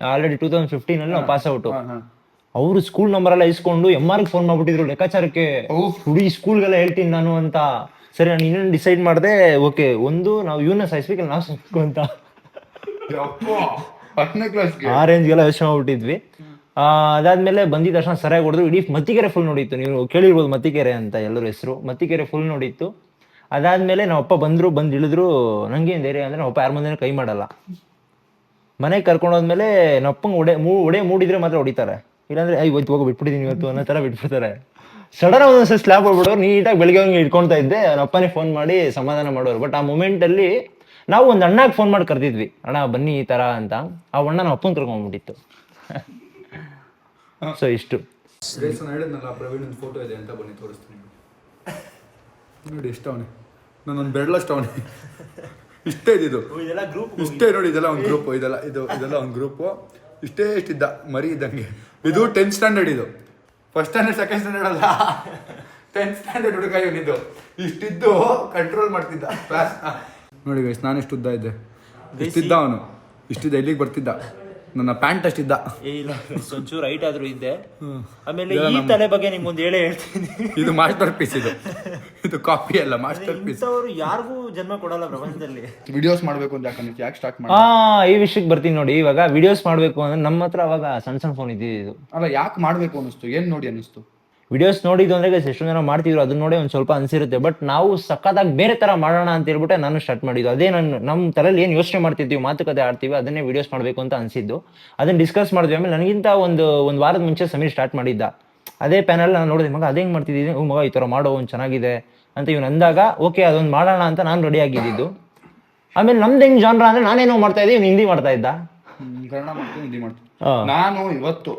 [SPEAKER 1] ಆಲ್ರೆಡಿ 2015 ಅಲ್ಲಿ ನಾವು ಪಾಸ್ ಔಟ್. ಅವ್ರು ಸ್ಕೂಲ್ ನಂಬರ್ ಎಲ್ಲ ಇಸ್ಕೊಂಡು MR ಫೋನ್ ಮಾಡ್ಬಿಟ್ಟಿದ್ರು ಲೆಕ್ಕಾಚಾರಕ್ಕೆ. ಹುಡುಗಿ ಸ್ಕೂಲ್ಗೆಲ್ಲ ಹೇಳ್ತೀನಿ ನಾನು ಅಂತ. ಸರಿ ನಾನು ಇನ್ನೇನು ಡಿಸೈಡ್ ಮಾಡಿದೆ, ಓಕೆ ಒಂದು ನಾವು ಇವನ್ನ ಸಾಯಿಸ್ಬೇಕಲ್ಲ ನಾವು ಸಾಯಿಸ್ಬೇಕು ಅಂತ. ಆ ರೇಂಜ್ಗೆಲ್ಲ ಯೋಚನೆ ಮಾಡ್ಬಿಟ್ಟಿದ್ವಿ. ಅದಾದ್ಮೇಲೆ ಬಂದಿದ್ದ ತಕ್ಷಣ ಸರಿಯಾಗಿ ಹೊಡೆದ್ರು. ಇಡೀ ಮತ್ತಿಕೆರೆ ಫುಲ್ ನೋಡಿತ್ತು. ನೀವು ಕೇಳಿರ್ಬೋದು ಮತ್ತಿಕೆರೆ ಅಂತ ಎಲ್ಲರ ಹೆಸರು. ಮತ್ತಿಕೆರೆ ಫುಲ್ ನೋಡಿತ್ತು. ಅದಾದ್ಮೇಲೆ ನಮ್ಮ ಅಪ್ಪ ಬಂದು ಇಳಿದ್ರು. ನಂಗೇನು ಧೈರ್ಯ ಅಂದ್ರೆ ನಮ್ಮ ಅಪ್ಪ ಯಾರ ಮುಂದೆ ಕೈ ಮಾಡಲ್ಲ. ಮನೆಗೆ ಕರ್ಕೊಂಡೋದ್ಮೇಲೆ ನಮ್ಮ ಅಪ್ಪಂಗೆ ಒಡೆ ಮೂಡಿದ್ರೆ ಮಾತ್ರ ಹೊಡಿತಾರೆ. ಇಲ್ಲಾಂದ್ರೆ ಇವತ್ತು ಹೋಗಿ ಬಿಟ್ಬಿಟ್ಟಿದ್ದೀನಿ ಇವತ್ತು ಅನ್ನೋ ಥರ ಬಿಟ್ಬಿಡ್ತಾರೆ. ಸಡನ್ ಒಂದೊಂದ್ಸರಿ ಸ್ಲ್ಯಾಪ್ ಹೋಗ್ಬಿಡೋರು. ನೀಟಾಗಿ ಬೆಳಿಗ್ಗೆ ಹಂಗೆ ಇಟ್ಕೊಳ್ತಾ ಇದ್ದೆ. ನಮ್ಮ ಅಪ್ಪನೇ ಫೋನ್ ಮಾಡಿ ಸಮಾಧಾನ ಮಾಡೋರು. ಬಟ್ ಆ ಮೂಮೆಂಟಲ್ಲಿ ನಾವು ಒಂದು ಅಣ್ಣಗೆ ಫೋನ್ ಮಾಡಿ ಕರೆದಿದ್ವಿ, ಅಣ್ಣ ಬನ್ನಿ ಈ ಥರ ಅಂತ. ಆ ಅಣ್ಣ ನಮ್ಮ ಅಪ್ಪನ ಕರ್ಕೊಂಡ್ಬಿಟ್ಟಿತ್ತು. ಸೊ ಇಷ್ಟು
[SPEAKER 2] ಹೇಳಿದ್ನಲ್ಲ ಪ್ರವೀಣ್ ಫೋಟೋ ಇದೆ ಅಂತ ಬನ್ನಿ ತೋರಿಸ್ತೀನಿ. ನೋಡಿ ಎಷ್ಟವನೆ, ನಾನೊಂದು ಬೆರಳಷ್ಟವನೆ. ಇಷ್ಟೇ ಇದ್ದಿದ್ದು,
[SPEAKER 1] ಇದೆಲ್ಲ ಗ್ರೂಪ್
[SPEAKER 2] ಇಷ್ಟೇ ನೋಡಿ. ಇದೆಲ್ಲ ಒಂದು ಗ್ರೂಪ್, ಇದೆಲ್ಲ ಒಂದು ಗ್ರೂಪು. ಇಷ್ಟಿದ್ದ ಮರಿ ಇದ್ದಂಗೆ. ಇದು 10th ಸ್ಟ್ಯಾಂಡರ್ಡ್, ಇದು 1st ಸ್ಟ್ಯಾಂಡರ್ಡ್ 2nd ಸ್ಟ್ಯಾಂಡರ್ಡ್ ಅಲ್ಲ, 10th ಸ್ಟ್ಯಾಂಡರ್ಡ್ ಹುಡುಗ ಇವನಿದ್ದು. ಇಷ್ಟಿದ್ದು ಕಂಟ್ರೋಲ್ ಮಾಡ್ತಿದ್ದ ಕ್ಲಾಸ್. ನೋಡಿ ಗೈಸ್, ನಾನು ಎಷ್ಟು ಉದ್ದ ಇದ್ದೆ, ಇಷ್ಟಿದ್ದ ಅವನು, ಇಷ್ಟಿದ್ದ ಇಲ್ಲಿಗೆ ಬರ್ತಿದ್ದ. ನನ್ನ ಪ್ಯಾಂಟ್ ಅಷ್ಟಿದ್ದ.
[SPEAKER 1] ಇಲ್ಲ ಒಂಚೂರು ಹೈಟ್ ಆದ್ರೂ ಇದ್ದೆ. ಆಮೇಲೆ ಈ ತಲೆ ಬಗ್ಗೆ ನಿಮ್ಗೊಂದು ಹೇಳ್ತೀನಿ.
[SPEAKER 2] ಇದು ಮಾಸ್ಟರ್ ಪೀಸ್, ಇದು ಕಾಪಿ ಅಲ್ಲ, ಮಾಸ್ಟರ್ ಪೀಸ್.
[SPEAKER 1] ಅವರು ಯಾರಿಗೂ ಜನ್ಮ ಕೊಡಲ್ಲ ಪ್ರಪಂಚದಲ್ಲಿ.
[SPEAKER 2] ವಿಡಿಯೋಸ್ ಮಾಡ್ಬೇಕು ಅಂತ ಯಾಕೆ ಸ್ಟಾರ್ಟ್ ಮಾಡಿ
[SPEAKER 1] ಈ ವಿಷಯಕ್ಕೆ ಬರ್ತೀನಿ ನೋಡಿ. ಇವಾಗ ವಿಡಿಯೋಸ್ ಮಾಡ್ಬೇಕು ಅಂದ್ರೆ ನಮ್ಮ ಹತ್ರ ಅವಾಗ ಸಣ್ಣ ಫೋನ್ ಇದ್ದಿದ್ದು.
[SPEAKER 2] ಅಲ್ಲ, ಯಾಕೆ ಮಾಡ್ಬೇಕು ಅನಿಸ್ತು, ಏನ್ ನೋಡಿ ಅನಿಸ್ತು?
[SPEAKER 1] ವಿಡಿಯೋಸ್ ನೋಡಿದ್ದು ಅಂದ್ರೆ ಎಷ್ಟೊಂದು ಜನ ಮಾಡ್ತಿದ್ರು, ಅದನ್ನ ನೋಡಿ ಒಂದು ಸ್ವಲ್ಪ ಅನ್ಸಿರುತ್ತೆ. ಬಟ್ ನಾವು ಸಕ್ಕತ್ತಾಗಿ ಬೇರೆ ತರ ಮಾಡೋಣ ಅಂತ ಹೇಳ್ಬಿಟ್ಟೆ ನಾನು ಸ್ಟಾರ್ಟ್ ಮಾಡಿದ್ದು. ಅದೇ ನಮ್ಮ ತಲೆಯಲ್ಲಿ ಏನು ಯೋಚನೆ ಮಾಡ್ತಿರ್ತೀವಿ, ಮಾತುಕತೆ ಆಡ್ತೀವಿ, ಅದನ್ನೇ ವಿಡಿಯೋಸ್ ಮಾಡಬೇಕು ಅಂತ ಅನ್ಸಿದ್ದು. ಅದನ್ನ ಡಿಸ್ಕಸ್ ಮಾಡಿದ್ವಿ. ಆಮೇಲೆ ನನಗಿಂತ ಒಂದು ವಾರದ ಮುಂಚೆ ಸಮೀರ್ ಸ್ಟಾರ್ಟ್ ಮಾಡಿದ್ದ. ಅದೇ ಪ್ಯಾನಲ್ ನಾನು ನೋಡಿದೆ, ಮಗ ಅದೇಂಗೆ ಮಾಡ್ತಿದ್ದೀನಿ, ಮಗ ಈ ಥರ ಮಾಡೋ ಒಂದು ಚೆನ್ನಾಗಿದೆ ಅಂತ ಇವ್ನು ಅಂದಾಗ ಓಕೆ ಅದೊಂದು ಮಾಡೋಣ ಅಂತ ನಾನು ರೆಡಿ ಆಗಿದ್ದು. ಆಮೇಲೆ ನಮ್ದು ಹೆಂಗ್ ಜಾನ್ರ ಅಂದ್ರೆ ನಾನೇನೋ ಮಾಡ್ತಾ ಇದ್ದೆ, ಇವ್ನು ಹಿಂದಿ ಮಾಡ್ತಾ ಇದ್ದ.
[SPEAKER 2] ಕನ್ನಡ ಮಾಡ್ತೀನಿ, ಹಿಂದಿ ಮಾಡ್ತೀನಿ. ನಾನು ಇವತ್ತು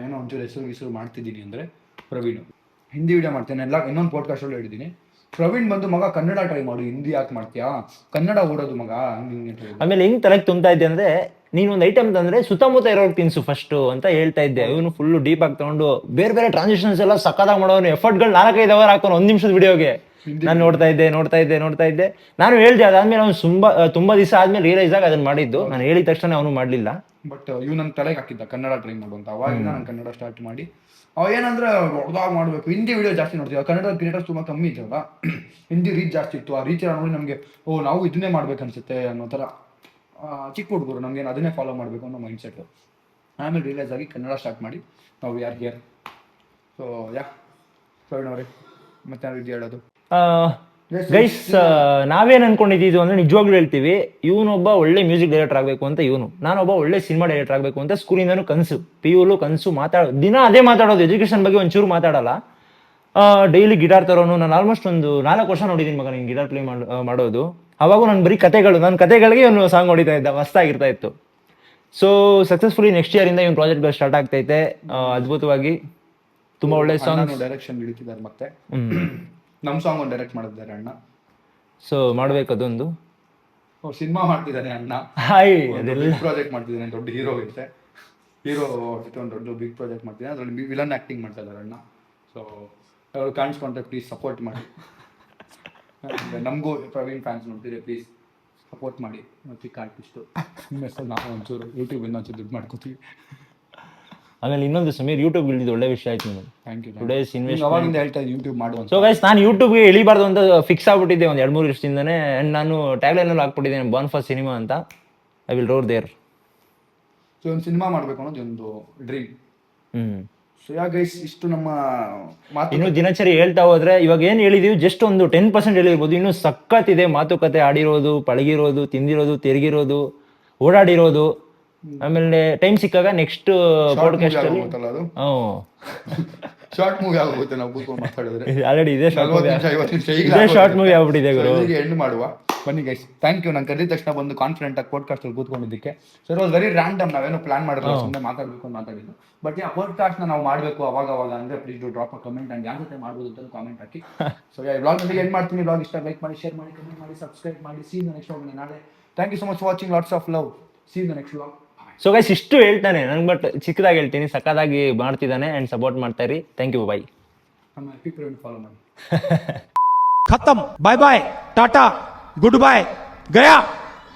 [SPEAKER 2] ಏನೋ ಒಂಚೂರು ಹೆಸರು ಮಾಡ್ತಿದ್ದೀನಿ ಅಂದರೆ ಪ್ರವೀಣ್ ಹಿಂದಿ ವಿಡಿಯೋ ಮಾಡ್ತೇನೆ. ಎಲ್ಲ ಇನ್ನೊಂದು ಪಾಡ್ಕಾಸ್ಟಲ್ಲಿ ಹೇಳಿದ್ದೀನಿ, ಪ್ರವೀಣ್ ಬಂದು ಮಗ ಕನ್ನಡ ಟ್ರೈ ಮಾಡು, ಹಿಂದಿ ಯಾಕೆ ಮಾಡ್ತೀಯಾ, ಕನ್ನಡ ಓಡೋದು ಮಗ ಹಿಂಗೆ. ಆಮೇಲೆ
[SPEAKER 1] ಹೆಂಗ್ ತಲೆಗೆ ತುಂಬ್ತಾ ಇದ್ದೆ ಅಂದ್ರೆ, ನೀನು ಒಂದು ಐಟಮ್ ತಂದ್ರೆ ಸುತ್ತಮುತ್ತ ಇರೋರ್ಗೆ ತಿನ್ಸು ಫಸ್ಟ್ ಅಂತ ಹೇಳ್ತಾ ಇದ್ದೆ. ಇವನು ಫುಲ್ ಡೀಪ್ ಆಗಿ ತಗೊಂಡು ಬೇರೆ ಟ್ರಾನ್ಸಿಷನ್ಸ್ ಎಲ್ಲ ಸಕ್ಕತ್ತಾಗಿ ಮಾಡೋನು. ಎಫರ್ಟ್ಗಳು 4-5 ಅವರ್ ಹಾಕೋನು 1 ನಿಮಿಷದ ವಿಡಿಯೋಗೆ. ನಾನು ನೋಡ್ತಾ ಇದ್ದೆ. ನಾನು ಹೇಳ್ದೆ. ಅದಾದ್ಮೇಲೆ ಅವ್ನು ತುಂಬಾ ದಿವಸ ಆದ್ಮೇಲೆ ರಿಯಲೈಸ್ ಆಗಿ ಅದನ್ನ ಮಾಡಿದ್ದು. ನಾನು ಹೇಳಿದ ತಕ್ಷಣ ಅವನು ಮಾಡ್ಲಿಲ್ಲ.
[SPEAKER 2] ಬಟ್ ಇವ್ ನನ್ನ ತಲೆಗೆ ಹಾಕಿದ್ದ ಕನ್ನಡ ಟ್ರೈ ಮಾಡು ಅಂತ. ಅವಾಗಿಂದ ನಾನು ಕನ್ನಡ ಸ್ಟಾರ್ಟ್ ಮಾಡಿ ಅವ ಏನಂದ್ರೆ ಹೊಡೆದಾಗ ಮಾಡಬೇಕು. ಹಿಂದಿ ವಿಡಿಯೋ ಜಾಸ್ತಿ ನೋಡ್ತೀವಿ, ಕನ್ನಡ ಕ್ರಿಯೇಟರ್ಸ್ ತುಂಬ ಕಮ್ಮಿ ಇದ್ದಲ್ಲ, ಹಿಂದಿ ರೀಚ್ ಜಾಸ್ತಿ ಇತ್ತು. ಆ ರೀಚ್ ನೋಡಿ ನಮಗೆ ನಾವು ಇದನ್ನೇ ಮಾಡ್ಬೇಕು ಅನ್ಸುತ್ತೆ ಅನ್ನೋ ಥರ. ಚಿಕ್ಕ ಹುಡುಗರು ನಮ್ಗೇನು ಅದನ್ನೇ ಫಾಲೋ ಮಾಡಬೇಕು ಅನ್ನೋ ಮೈಂಡ್ ಸೆಟ್. ಆಮೇಲೆ ರಿಯಲೈಸ್ ಆಗಿ ಕನ್ನಡ ಸ್ಟಾರ್ಟ್ ಮಾಡಿ ನಾವು ಯಾರು ಹಿಯರ್. ಸೊ ಪ್ರವೀಣ್ ಅವರೇ ಮತ್ತೆ ನಾವು ಇದು ಹೇಳೋದು
[SPEAKER 1] ಗೈಸ್, ನಾವೇನ್ ಅನ್ಕೊಂಡಿದ್ದು ಅಂದ್ರೆ ನಿಜವಾಗ್ಲೂ ಹೇಳ್ತೀವಿ, ಇವನೊಬ್ಬ ಒಳ್ಳೆ ಮ್ಯೂಸಿಕ್ ಡೈರೆಕ್ಟರ್ ಆಗ್ಬೇಕು ಅಂತ ಇವನು, ನಾನೊಬ್ಬ ಒಳ್ಳೆ ಸಿನಿಮಾ ಡೈರೆಕ್ಟರ್ ಆಗ್ಬೇಕು ಅಂತ ಸ್ಕೂಲಿಂದನೂ ಕನಸು, PU ಕನಸು. ದಿನ ಅದೇ ಮಾತಾಡೋದು, ಎಜುಕೇಶನ್ ಬಗ್ಗೆ ಒಂಚೂರು ಮಾತಾಡಲ್ಲ. ಡೈಲಿ ಗಿಟಾರ್ ತರೋನು. ನಾನು ಆಲ್ಮೋಸ್ಟ್ ಒಂದು 4 ವರ್ಷ ನೋಡಿದ್ದೀನಿ ಮಗ ನೀನು ಗಿಟಾರ್ ಪ್ಲೇ ಮಾಡೋದು. ಅವಾಗೂ ನಾನು ಬರೀ ನನ್ನ ಕತೆಗಳಿಗೆ ಇವನು ಸಾಂಗ್ ಹೊಡಿತಾ ಇದ್ದ, ಮಸ್ತಾಗಿರ್ತಾ ಇತ್ತು. ಸೊ ಸಕ್ಸಸ್ಫುಲಿ ನೆಕ್ಸ್ಟ್ ಇಯರ್ ಇಂದ ಇವನ್ ಪ್ರಾಜೆಕ್ಟ್ ಸ್ಟಾರ್ಟ್ ಆಗ್ತೈತೆ ಅದ್ಭುತವಾಗಿ. ತುಂಬಾ ಒಳ್ಳೆ ಸಾಂಗ್
[SPEAKER 2] ಡೈರೆಕ್ಷನ್ ಹಿಡಿತಿದ್ದಾರೆ. ಮತ್ತೆ ನಮ್ಮ ಸಾಂಗ್ ಒಂದು ಡೈರೆಕ್ಟ್ ಮಾಡಿದ್ದಾರೆ ಅಣ್ಣ.
[SPEAKER 1] ಸೊ ಮಾಡ್ಬೇಕು ಅದೊಂದು.
[SPEAKER 2] ಸಿನಿಮಾ ಮಾಡ್ತಿದ್ದಾನೆ ಅಣ್ಣ. ಪ್ರಾಜೆಕ್ಟ್ ಮಾಡ್ತಿದ್ದಾನೆ, ದೊಡ್ಡ ಹೀರೋ ಜೊತೆ ಒಂದು ದೊಡ್ಡ ಬಿಗ್ ಪ್ರಾಜೆಕ್ಟ್ ಮಾಡ್ತಿದ್ದಾನೆ. ಅದರಲ್ಲಿ ವಿಲನ್ ಆಕ್ಟಿಂಗ್ ಮಾಡ್ತಾ ಇದ್ದಾರೆ ಅಣ್ಣ. ಸೊ ಅವ್ರು ಕಾಣಿಸ್ಕೊಂಡ್ರೆ ಪ್ಲೀಸ್ ಸಪೋರ್ಟ್ ಮಾಡಿ. ನಮಗೂ ಪ್ರವೀಣ್ ಫ್ಯಾನ್ಸ್ ನೋಡ್ತಿದ್ರೆ ಪ್ಲೀಸ್ ಸಪೋರ್ಟ್ ಮಾಡಿ. ಚಿಕ್ಕ ಆರ್ಟಿಸ್ಟು ನಿಮ್ಮ ಹೆಸರು ನಾವು ಒಂಚೂರು ಯೂಟ್ಯೂಬಿಂದ ಒಂಚೂರು ದುಡ್ಡು ಮಾಡ್ಕೋತೀವಿ.
[SPEAKER 1] ಆಮೇಲೆ ಇನ್ನೊಂದು ಸಮೀರ್ ಯೂಟ್ಯೂಬ್ ಇಳಿದು ಒಳ್ಳೆ ವಿಷಯ ಆಯ್ತು ನಿಮಗೆ.
[SPEAKER 2] Thank you.
[SPEAKER 1] ಟುಡೇಸ್ ಇನ್ವೆಸ್ಟ್
[SPEAKER 2] ಅವಾಗಿಂದ ಹೇಳ್ತಾ ಇದ್ದೀನಿ ಯೂಟ್ಯೂಬ್ ಮಾಡುವಂತ.
[SPEAKER 1] ಸೊ ಗೈಸ್, ನಾನು ಯೂಟ್ಯೂಬ್ಗೆ ಇಳಿಬಾರ್ದು ಅಂತ ಫಿಕ್ಸ್ ಆಗ್ಬಿಟ್ಟಿದ್ದೆ ಒಂದು 2-3 ವರ್ಷದಿಂದನೇ. ಆ್ಯಂಡ್ ನಾನು ಟ್ಯಾಗ್ಲೈನಲ್ಲಿ ಹಾಕ್ಬಿಟ್ಟಿದ್ದೇನೆ ಬಾರ್ನ್ ಫಾರ್ ಸಿನಿಮಾ ಅಂತ. I will roar there.
[SPEAKER 2] So ಒಂದು ಸಿನಿಮಾ ಮಾಡಬೇಕು ಅನ್ನೋದು ಒಂದು ಡ್ರೀಮ್. ಸೊ ಯಾ ಗೈಸ್, ಇಷ್ಟು ನಮ್ಮ ಮಾತು.
[SPEAKER 1] ಇನ್ನು ದಿನಚರಿ ಹೇಳ್ತಾ ಹೋದ್ರೆ ಇವಾಗ ಏನು ಹೇಳಿದೀವಿ ಜಸ್ಟ್ ಒಂದು 10% ಹೇಳಿರ್ಬೋದು. ಇನ್ನು ಸಖತ್ತಿದೆ ಮಾತುಕತೆ, ಆಡಿರೋದು, ಪಳಗಿರೋದು, ತಿಂದಿರೋದು, ತಿರುಗಿರೋದು, ಓಡಾಡಿರೋದು. ಆಮೇಲೆ ಟೈಮ್ ಸಿಕ್ಕಾಗ ನೆಕ್ಸ್ಟ್ ಪಾಡ್ಕಾಸ್ಟ್ ಅಲ್ಲಿ
[SPEAKER 2] ಶಾರ್ಟ್ ಮೂವಿ ಆಗೋಗುತ್ತೆ ನಾವು ಕೂತ್ಕೊಂಡು ಮಾತಾಡಿದ್ರೆ.
[SPEAKER 1] ಆಲ್ರೆಡಿ ಇದೆ
[SPEAKER 2] ಶಾರ್ಟ್
[SPEAKER 1] ಮೂವಿ ಆಗ್ಬಿಟ್ಟಿದೆ ಗುರು.
[SPEAKER 2] ಎಂಡ್ ಮಾಡುವ ಬನ್ನಿ ಗೈಸ್. Thank you. ನಾನು ಕರೆದ ತಕ್ಷಣ ಬಂದು ಕಾನ್ಫಿಡೆಂಟ್ ಆಗಿ ಪಾಡ್ಕಾಸ್ಟ್ ಅಲ್ಲಿ ಕೂತ್ಕೊಂಡಿದ್ದಕ್ಕೆ. So it was very random, ನಾವೇನೋ ಪ್ಲಾನ್ ಮಾಡಿರಲ್ಲ, ಸುಮ್ಮನೆ ಮಾತಾಡಬೇಕು ಅಂತ ಮಾತಾಡಿದ್ದು. ಬಟ್ ಆ ಪಾಡ್ಕಾಸ್ಟ್ ನಾವು ಮಾಡಬೇಕು ಅವಾಗ ಅಂದ್ರೆ please do drop a comment and ಯಾರ ಜೊತೆ ಮಾಡ್ಬೋದು ಅಂತ ಕಾಮೆಂಟ್ ಹಾಕಿ. ಸೊ ವ್ಲಾಗ್ ಜೊತೆಗೆ ಎಂಡ್ ಮಾಡ್ತೀನಿ. ವ್ಲಾಗ್ ಇಷ್ಟ ಲೈಕ್ ಮಾಡಿ, ಶೇರ್ ಮಾಡಿ, ಕಮೆಂಟ್ ಮಾಡಿ, ಸಬ್ಸ್ಕ್ರೈಬ್ ಮಾಡಿ. See in the next vlog ನಾಳೆ. Thank you so much for watching. Lots of love. See in the next vlog.
[SPEAKER 1] So guys, ಇಷ್ಟು ಹೇಳ್ತಾನೆ ನಂಗೆ, ಬಟ್ ಚಿಕ್ಕದಾಗಿ ಹೇಳ್ತೀನಿ, ಸಕ್ಕದಾಗಿ ಮಾಡ್ತಿದ್ದಾನೆ ಆ್ಯಂಡ್ ಸಪೋರ್ಟ್ ಮಾಡ್ತಾ ಇರಿ. Thank you, by.
[SPEAKER 2] ಫಾಲೋ ಮಾಡಿ.
[SPEAKER 3] खत्म, bye bye, tata, good bye, गया.